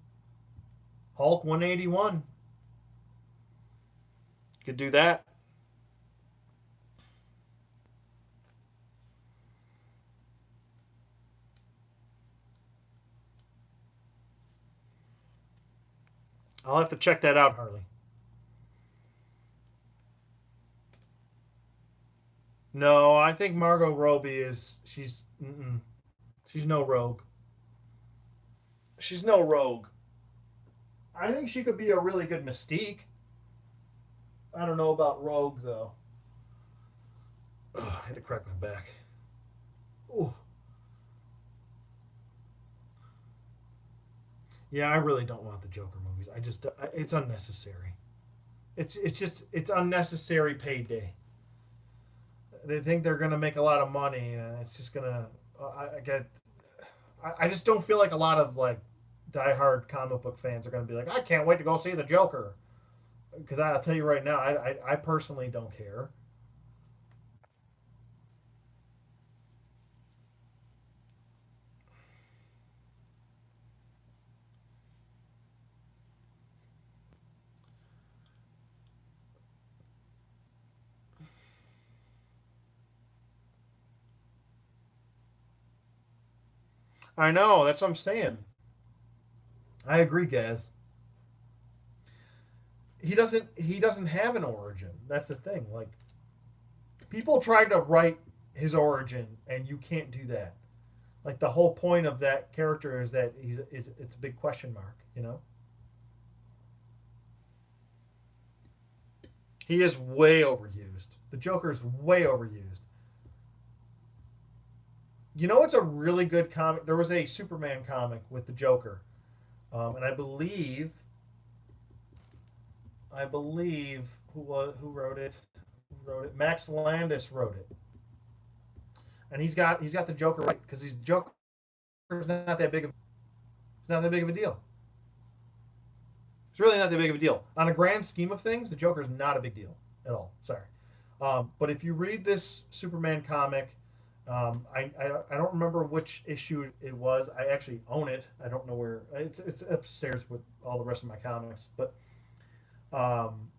Hulk 181. You could do that. I'll have to check that out, Harley. No, I think Margot Robbie is she's no rogue. She's no rogue. I think she could be a really good Mystique. I don't know about rogue though. Ugh, I had to crack my back. Ooh. Yeah, I really don't want the Joker movies. It's unnecessary. It's unnecessary payday. They think they're gonna make a lot of money, and it's just gonna. I get. I just don't feel like a lot of like diehard comic book fans are gonna be like, I can't wait to go see the Joker, because I'll tell you right now, I personally don't care. I know that's what I'm saying. I agree, Gaz. He doesn't have an origin. That's the thing. Like people tried to write his origin, and you can't do that. Like the whole point of that character is that it's a big question mark. He is way overused. The Joker is way overused. You know, it's a really good comic. There was a Superman comic with the Joker, and I believe who wrote it? Who wrote it? Max Landis wrote it. and he's got the Joker right because he's Joker's not that big of it's not that big of a deal. It's really not that big of a deal on a grand scheme of things. The Joker is not a big deal at all. Sorry, but if you read this Superman comic, I don't remember which issue it was. I actually own it. I don't know where it's upstairs with all the rest of my comics, but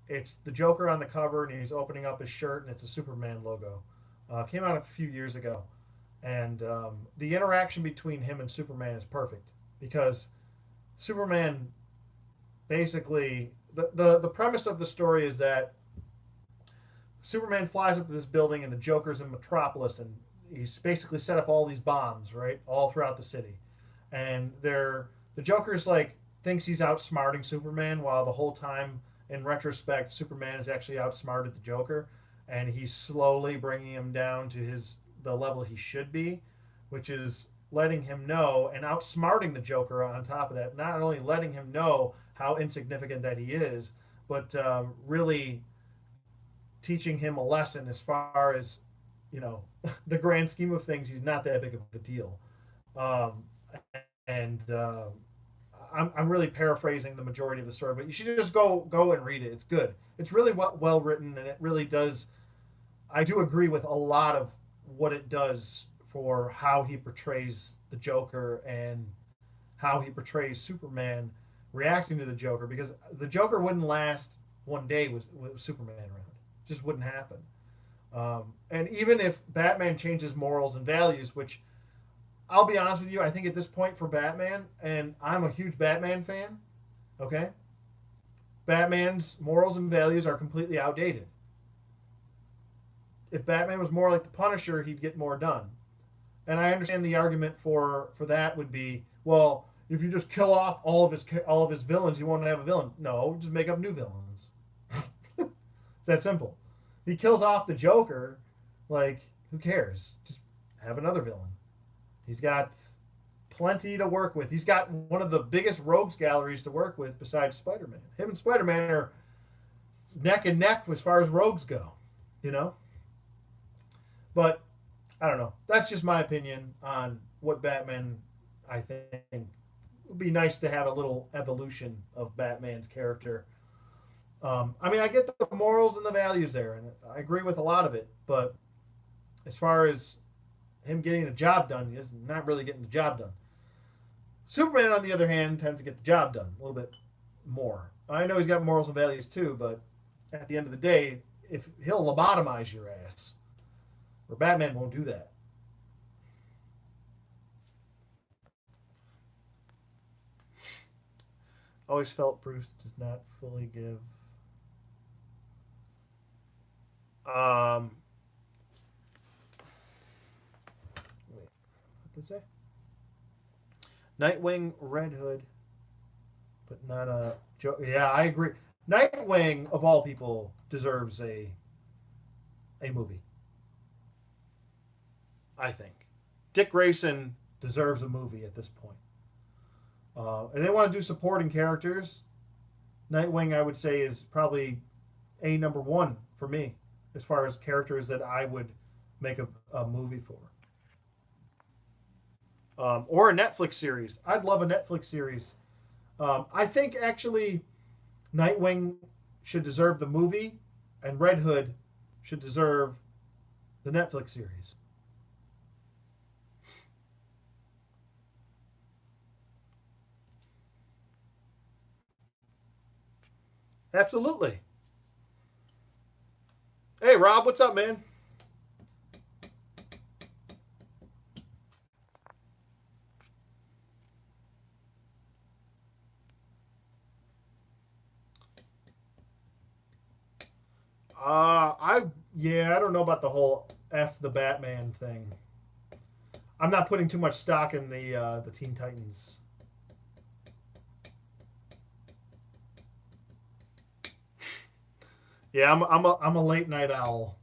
it's the Joker on the cover, and he's opening up his shirt, and it's a Superman logo. Came out a few years ago, and the interaction between him and Superman is perfect because Superman basically the premise of the story is that Superman flies up to this building, and the Joker's in Metropolis, and he's basically set up all these bombs right all throughout the city, and the Joker's like thinks he's outsmarting Superman while the whole time in retrospect, Superman has actually outsmarted the Joker, and he's slowly bringing him down to the level he should be, which is letting him know and outsmarting the Joker on top of that. Not only letting him know how insignificant that he is, but really teaching him a lesson as far as the grand scheme of things. He's not that big of a deal, um, and I'm really paraphrasing the majority of the story, but you should just go and read it. It's good. It's really well written, and it really does. I do agree with a lot of what it does for how he portrays the Joker and how he portrays Superman reacting to the Joker, because the Joker wouldn't last one day with Superman around. It just wouldn't happen. And even if Batman changes morals and values, which I'll be honest with you, I think at this point for Batman, and I'm a huge Batman fan, okay? Batman's morals and values are completely outdated. If Batman was more like the Punisher, he'd get more done. And I understand the argument for that would be, well, if you just kill off all of his villains, you won't have a villain. No, just make up new villains. It's that simple. If he kills off the Joker, like, who cares? Just have another villain. He's got plenty to work with. He's got one of the biggest rogues galleries to work with besides Spider-Man. Him and Spider-Man are neck and neck as far as rogues go, you know? But I don't know. That's just my opinion on what Batman, I think. It would be nice to have a little evolution of Batman's character. I mean, I get the morals and the values there, and I agree with a lot of it. But as far as him getting the job done, he's not really getting the job done. Superman, on the other hand, tends to get the job done a little bit more. I know he's got morals and values too, but at the end of the day, if he'll lobotomize your ass, or Batman won't do that. Always felt Bruce does not fully give. Wait, what did it say? Nightwing, Red Hood, but not a joke. Yeah, I agree. Nightwing, of all people, deserves a movie. I think Dick Grayson deserves a movie at this point. And they want to do supporting characters. Nightwing, I would say, is probably a number one for me as far as characters that I would make a movie for. Or a Netflix series. I'd love a Netflix series. I think actually Nightwing should deserve the movie, and Red Hood should deserve the Netflix series. Absolutely. Hey, Rob, what's up, man? I yeah, I don't know about the whole F the Batman thing. I'm not putting too much stock in the Teen Titans. Yeah, I'm a late night owl.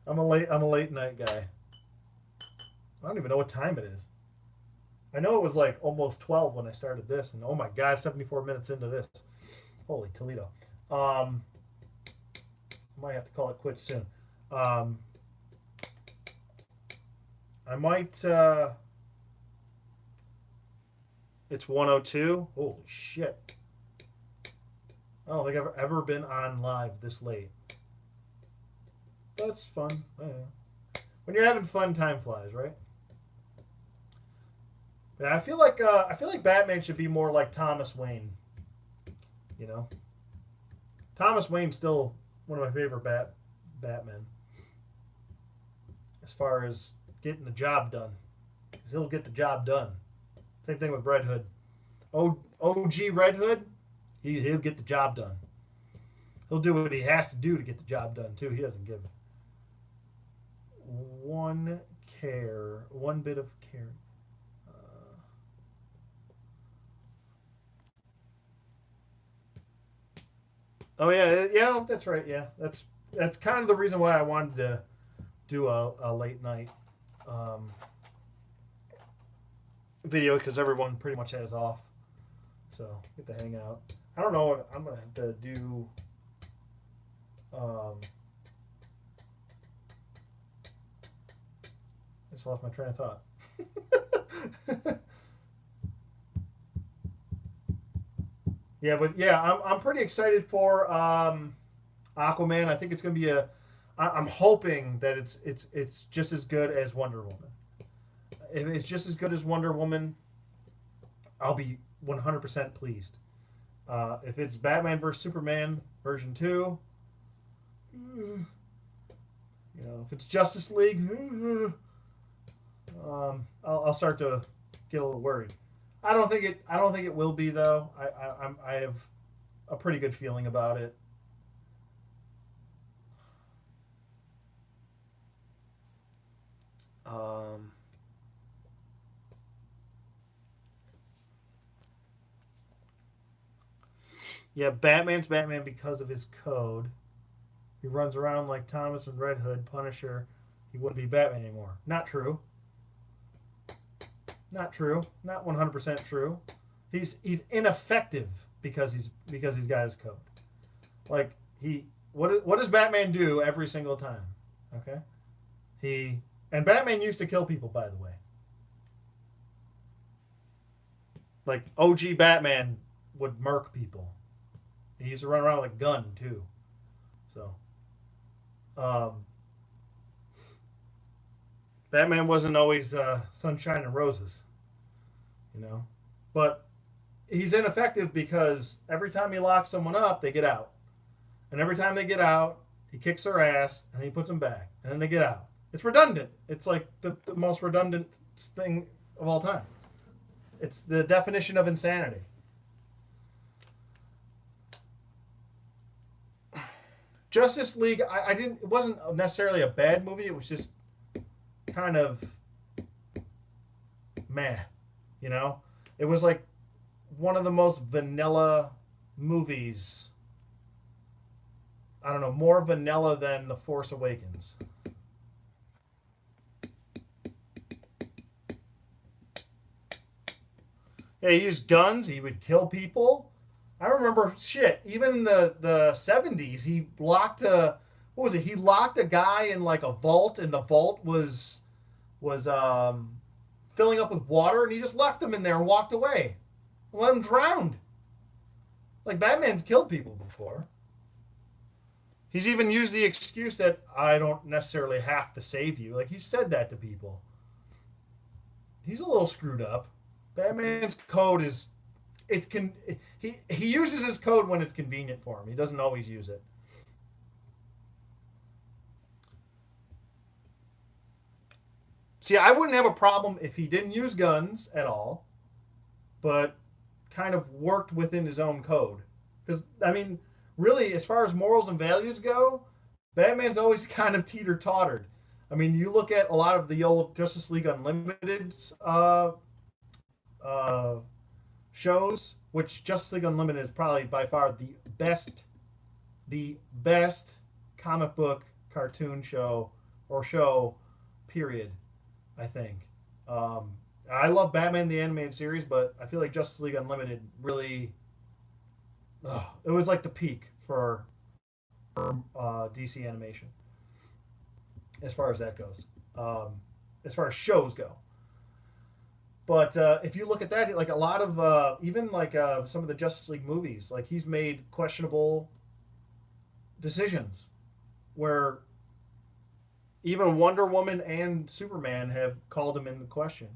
I'm a late night guy. I don't even know what time it is. I know it was like almost 12 when I started this, and oh my god, 74 minutes into this. Holy Toledo. Might have to call it quits soon. Um, I might. It's 102. Holy shit! I don't think I've ever been on live this late. That's fun. When you're having fun, time flies, right? Yeah, I feel like Batman should be more like Thomas Wayne. You know, Thomas Wayne's still one of my favorite Batmen as far as getting the job done. 'Cause he'll get the job done. Same thing with Red Hood. OG Red Hood, he'll get the job done. He'll do what he has to do to get the job done too. He doesn't give one bit of care. Oh yeah, yeah, that's right. Yeah, that's kind of the reason why I wanted to do a late night um, video because everyone pretty much has off, so get to hang out. I don't know what I'm gonna have to do. I just lost my train of thought. Yeah, but yeah, I'm pretty excited for Aquaman. I think it's gonna be a. I'm hoping that it's just as good as Wonder Woman. If it's just as good as Wonder Woman, I'll be 100% pleased. If it's Batman vs Superman version 2, if it's Justice League, I'll start to get a little worried. I don't think it will be though. I have a pretty good feeling about it. Um, yeah, Batman's Batman because of his code. He runs around like Thomas and Red Hood, Punisher. He wouldn't be Batman anymore. Not true. Not true. Not 100% true. He's ineffective because he's got his code. Like what does Batman do every single time? Okay, he and Batman used to kill people, by the way. Like OG Batman would murk people. He used to run around with a gun too. So um, Batman wasn't always sunshine and roses, you know. But he's ineffective because every time he locks someone up, they get out. And every time they get out, he kicks their ass and then he puts them back. And then they get out. It's redundant. It's like the most redundant thing of all time. It's the definition of insanity. Justice League, I didn't. It wasn't necessarily a bad movie. It was just kind of meh. You know, it was like one of the most vanilla movies. I don't know, more vanilla than The Force Awakens. Yeah, he used guns. He would kill people. I remember shit. Even in the 70s, he locked a what was it? He locked a guy in like a vault, and the vault was filling up with water, and he just left him in there and walked away, and let him drown. Like Batman's killed people before. He's even used the excuse that I don't necessarily have to save you. Like he said that to people. He's a little screwed up. Batman's code is it's con he uses his code when it's convenient for him. He doesn't always use it. See, I wouldn't have a problem if he didn't use guns at all, but kind of worked within his own code. Because I mean, really, as far as morals and values go, Batman's always kind of teeter tottered. I mean, you look at a lot of the old Justice League Unlimited uh, shows, which Justice League Unlimited is probably by far the best comic book cartoon show or show, period. I think. I love Batman the animated series, but I feel like Justice League Unlimited really, it was like the peak for DC animation as far as that goes. as far as shows go. But if you look at that, like a lot of even like some of the Justice League movies, like he's made questionable decisions where even Wonder Woman and Superman have called him into question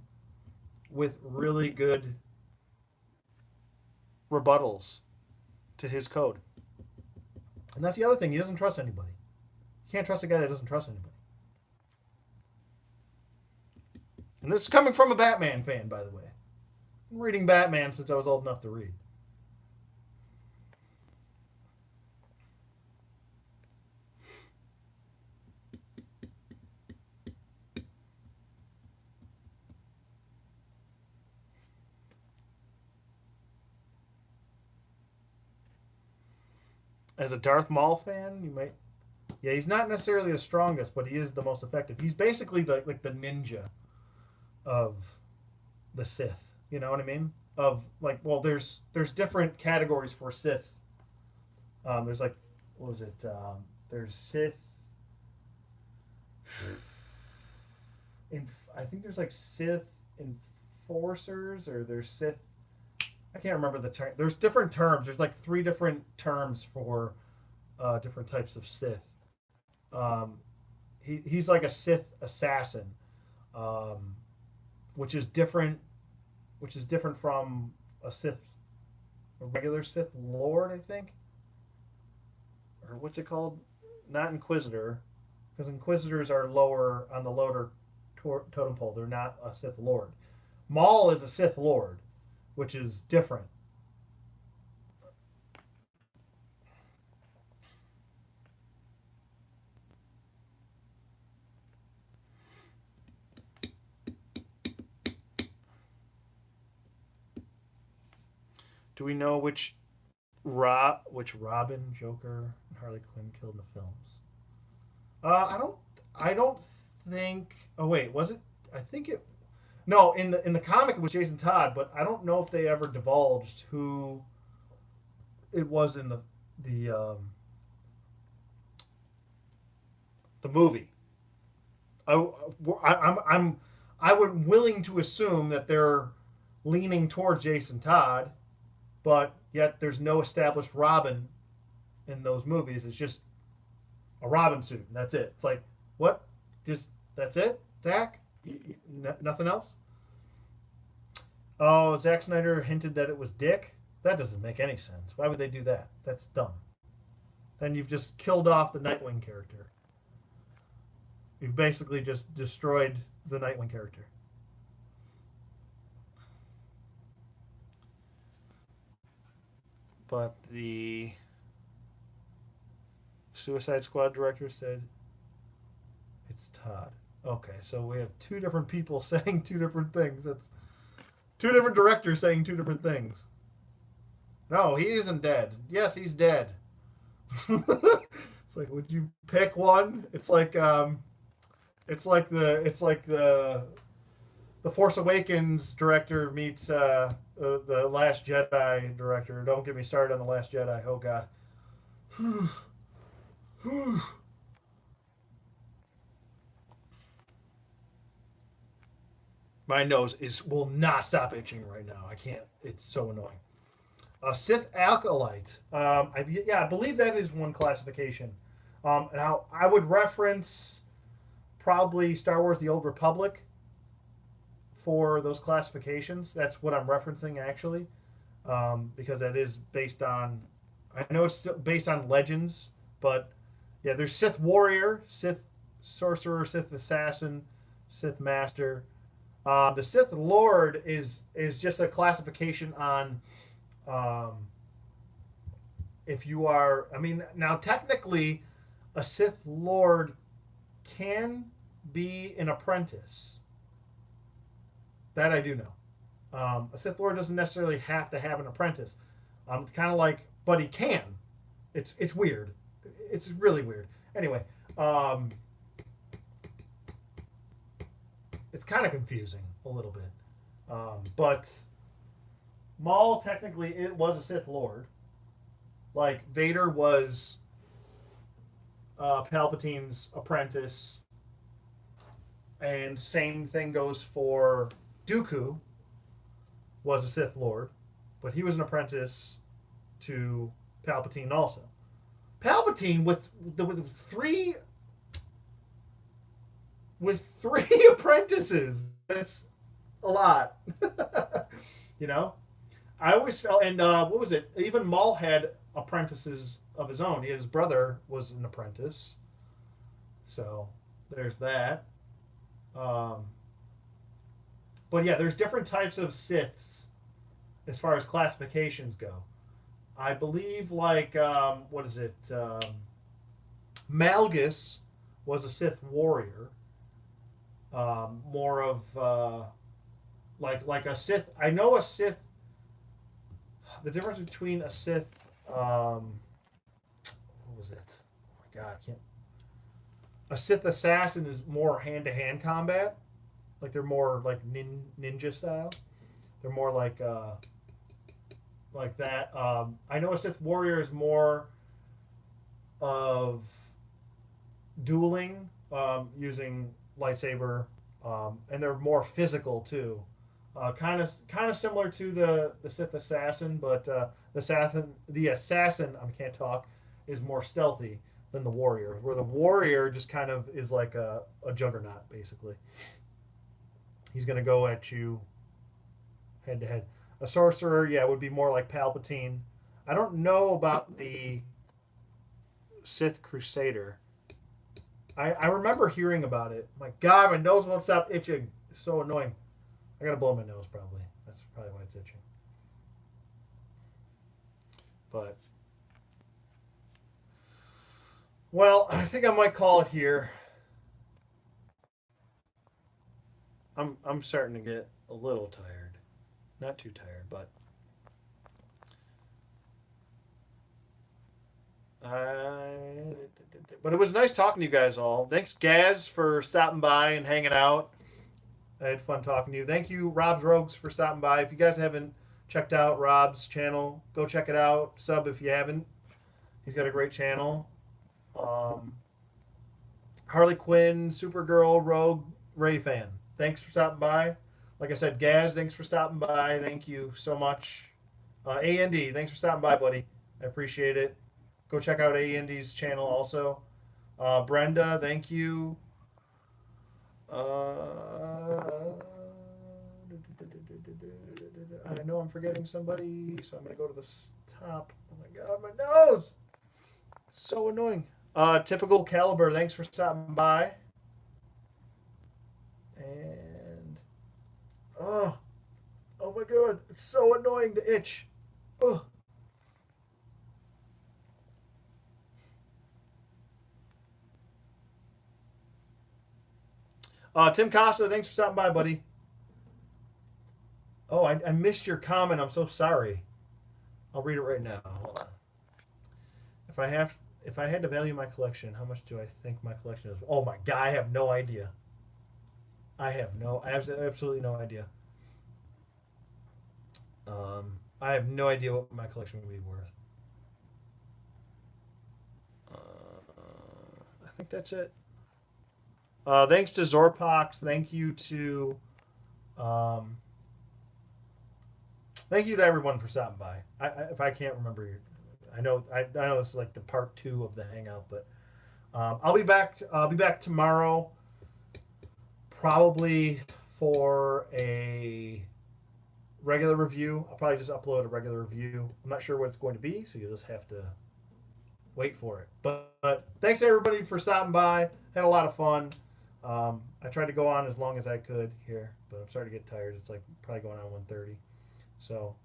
with really good rebuttals to his code. And that's the other thing. He doesn't trust anybody. You can't trust a guy that doesn't trust anybody. And this is coming from a Batman fan, by the way. I'm reading Batman since I was old enough to read. As a Darth Maul fan, you might. Yeah, he's not necessarily the strongest, but he is the most effective. He's basically the ninja of the Sith. You know what I mean? Of like, well, there's different categories for Sith. There's like, what was it? There's Sith. In I think there's like Sith enforcers, or there's Sith. I can't remember the term. There's different terms. There's like three different terms for different types of Sith. Um, he's like a Sith assassin, um, which is different. Which is different from a regular Sith Lord, I think, or what's it called? Not Inquisitor, because Inquisitors are lower on the lower totem pole. They're not a Sith Lord. Maul is a Sith Lord, which is different. Do we know which Robin, Joker, and Harley Quinn killed in the films? I don't. I don't think. Oh wait, was it? I think it. No, in the comic it was Jason Todd, but I don't know if they ever divulged who it was in the the movie. I, I'm I would willing to assume that they're leaning towards Jason Todd, but yet there's no established Robin in those movies. It's just a Robin suit, and that's it. It's like, what? Just that's it, Zach? Nothing else? Oh, Zack Snyder hinted that it was Dick. That doesn't make any sense. Why would they do that? That's dumb. Then you've just killed off the Nightwing character. You've basically just destroyed the Nightwing character. But the Suicide Squad director said it's Todd. Okay, so we have two different people saying two different things. That's two different directors saying two different things. No, he isn't dead. Yes, he's dead. It's like, would you pick one? It's like the Force Awakens director meets the Last Jedi director. Don't get me started on the Last Jedi. Oh God. My nose is will not stop itching right now. I can't. It's so annoying. Sith acolyte. I believe that is one classification. Now I would reference probably Star Wars: The Old Republic for those classifications. That's what I'm referencing actually, because that is based on. I know it's based on legends, but yeah, there's Sith warrior, Sith sorcerer, Sith assassin, Sith master. The Sith Lord is just a classification on if you are. I mean, now technically, a Sith Lord can be an apprentice. That I do know. A Sith Lord doesn't necessarily have to have an apprentice. It's kind of like, but he can. It's weird. It's really weird. Anyway, it's kind of confusing a little bit. But Maul technically it was a Sith Lord. Like Vader was Palpatine's apprentice. And same thing goes for Dooku, was a Sith Lord, but he was an apprentice to Palpatine also. Palpatine with three apprentices. That's a lot. you know? I always felt, and what was it? Even Maul had apprentices of his own. His brother was an apprentice. So there's that. Um, but yeah, there's different types of Siths as far as classifications go. I believe, like, what is it? Malgus was a Sith warrior. More of like a Sith. I know a Sith. The difference between a Sith. What was it? Oh my god, I can't. A Sith assassin is more hand to hand combat. Like they're more like ninja style. They're more like that. I know a Sith warrior is more of dueling, using lightsaber, and they're more physical too. Kind of similar to the Sith assassin, but the assassin I can't talk is more stealthy than the warrior, where the warrior just kind of is like a juggernaut basically. He's gonna go at you head to head. A sorcerer, yeah, would be more like Palpatine. I don't know about the Sith Crusader. I remember hearing about it. My God, my nose won't stop itching. It's so annoying. I gotta blow my nose probably. That's probably why it's itching. But well, I think I might call it here. I'm starting to get a little tired. Not too tired, but I. But it was nice talking to you guys all. Thanks, Gaz, for stopping by and hanging out. I had fun talking to you. Thank you, Rob's Rogues, for stopping by. If you guys haven't checked out Rob's channel, go check it out. Sub if you haven't. He's got a great channel. Um, Harley Quinn, Supergirl, Rogue, Ray fan. Thanks for stopping by. Like I said, Gaz, thanks for stopping by. Thank you so much. AND, thanks for stopping by, buddy. I appreciate it. Go check out AND's channel also. Brenda, thank you. I know I'm forgetting somebody, so I'm going to go to the top. Oh my God, my nose! So annoying. Typical Caliber, thanks for stopping by. And oh my God, it's so annoying to itch. Ugh. Tim Costa, thanks for stopping by, buddy. Oh, I missed your comment. I'm so sorry. I'll read it right now. Hold on. If I had to value my collection, how much do I think my collection is? Oh my God, I have no idea. I have absolutely no idea. I have no idea what my collection would be worth. I think that's it. Thanks to Zorpox. Um, thank you to everyone for stopping by. If I can't remember, I know this is like the part 2 of the hangout, but I'll be back. I'll be back tomorrow, probably for a regular review. I'll probably just upload a regular review. I'm not sure what it's going to be, so you'll just have to wait for it. But thanks everybody for stopping by. Had a lot of fun. I tried to go on as long as I could here, but I'm starting to get tired. It's like probably going on 1:30. So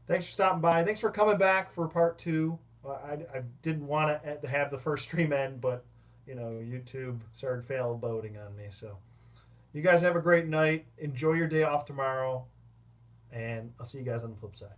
thanks for stopping by. Thanks for coming back for part 2. I didn't want to have the first stream end, but YouTube started fail boating on me. So you guys have a great night. Enjoy your day off tomorrow, and I'll see you guys on the flip side.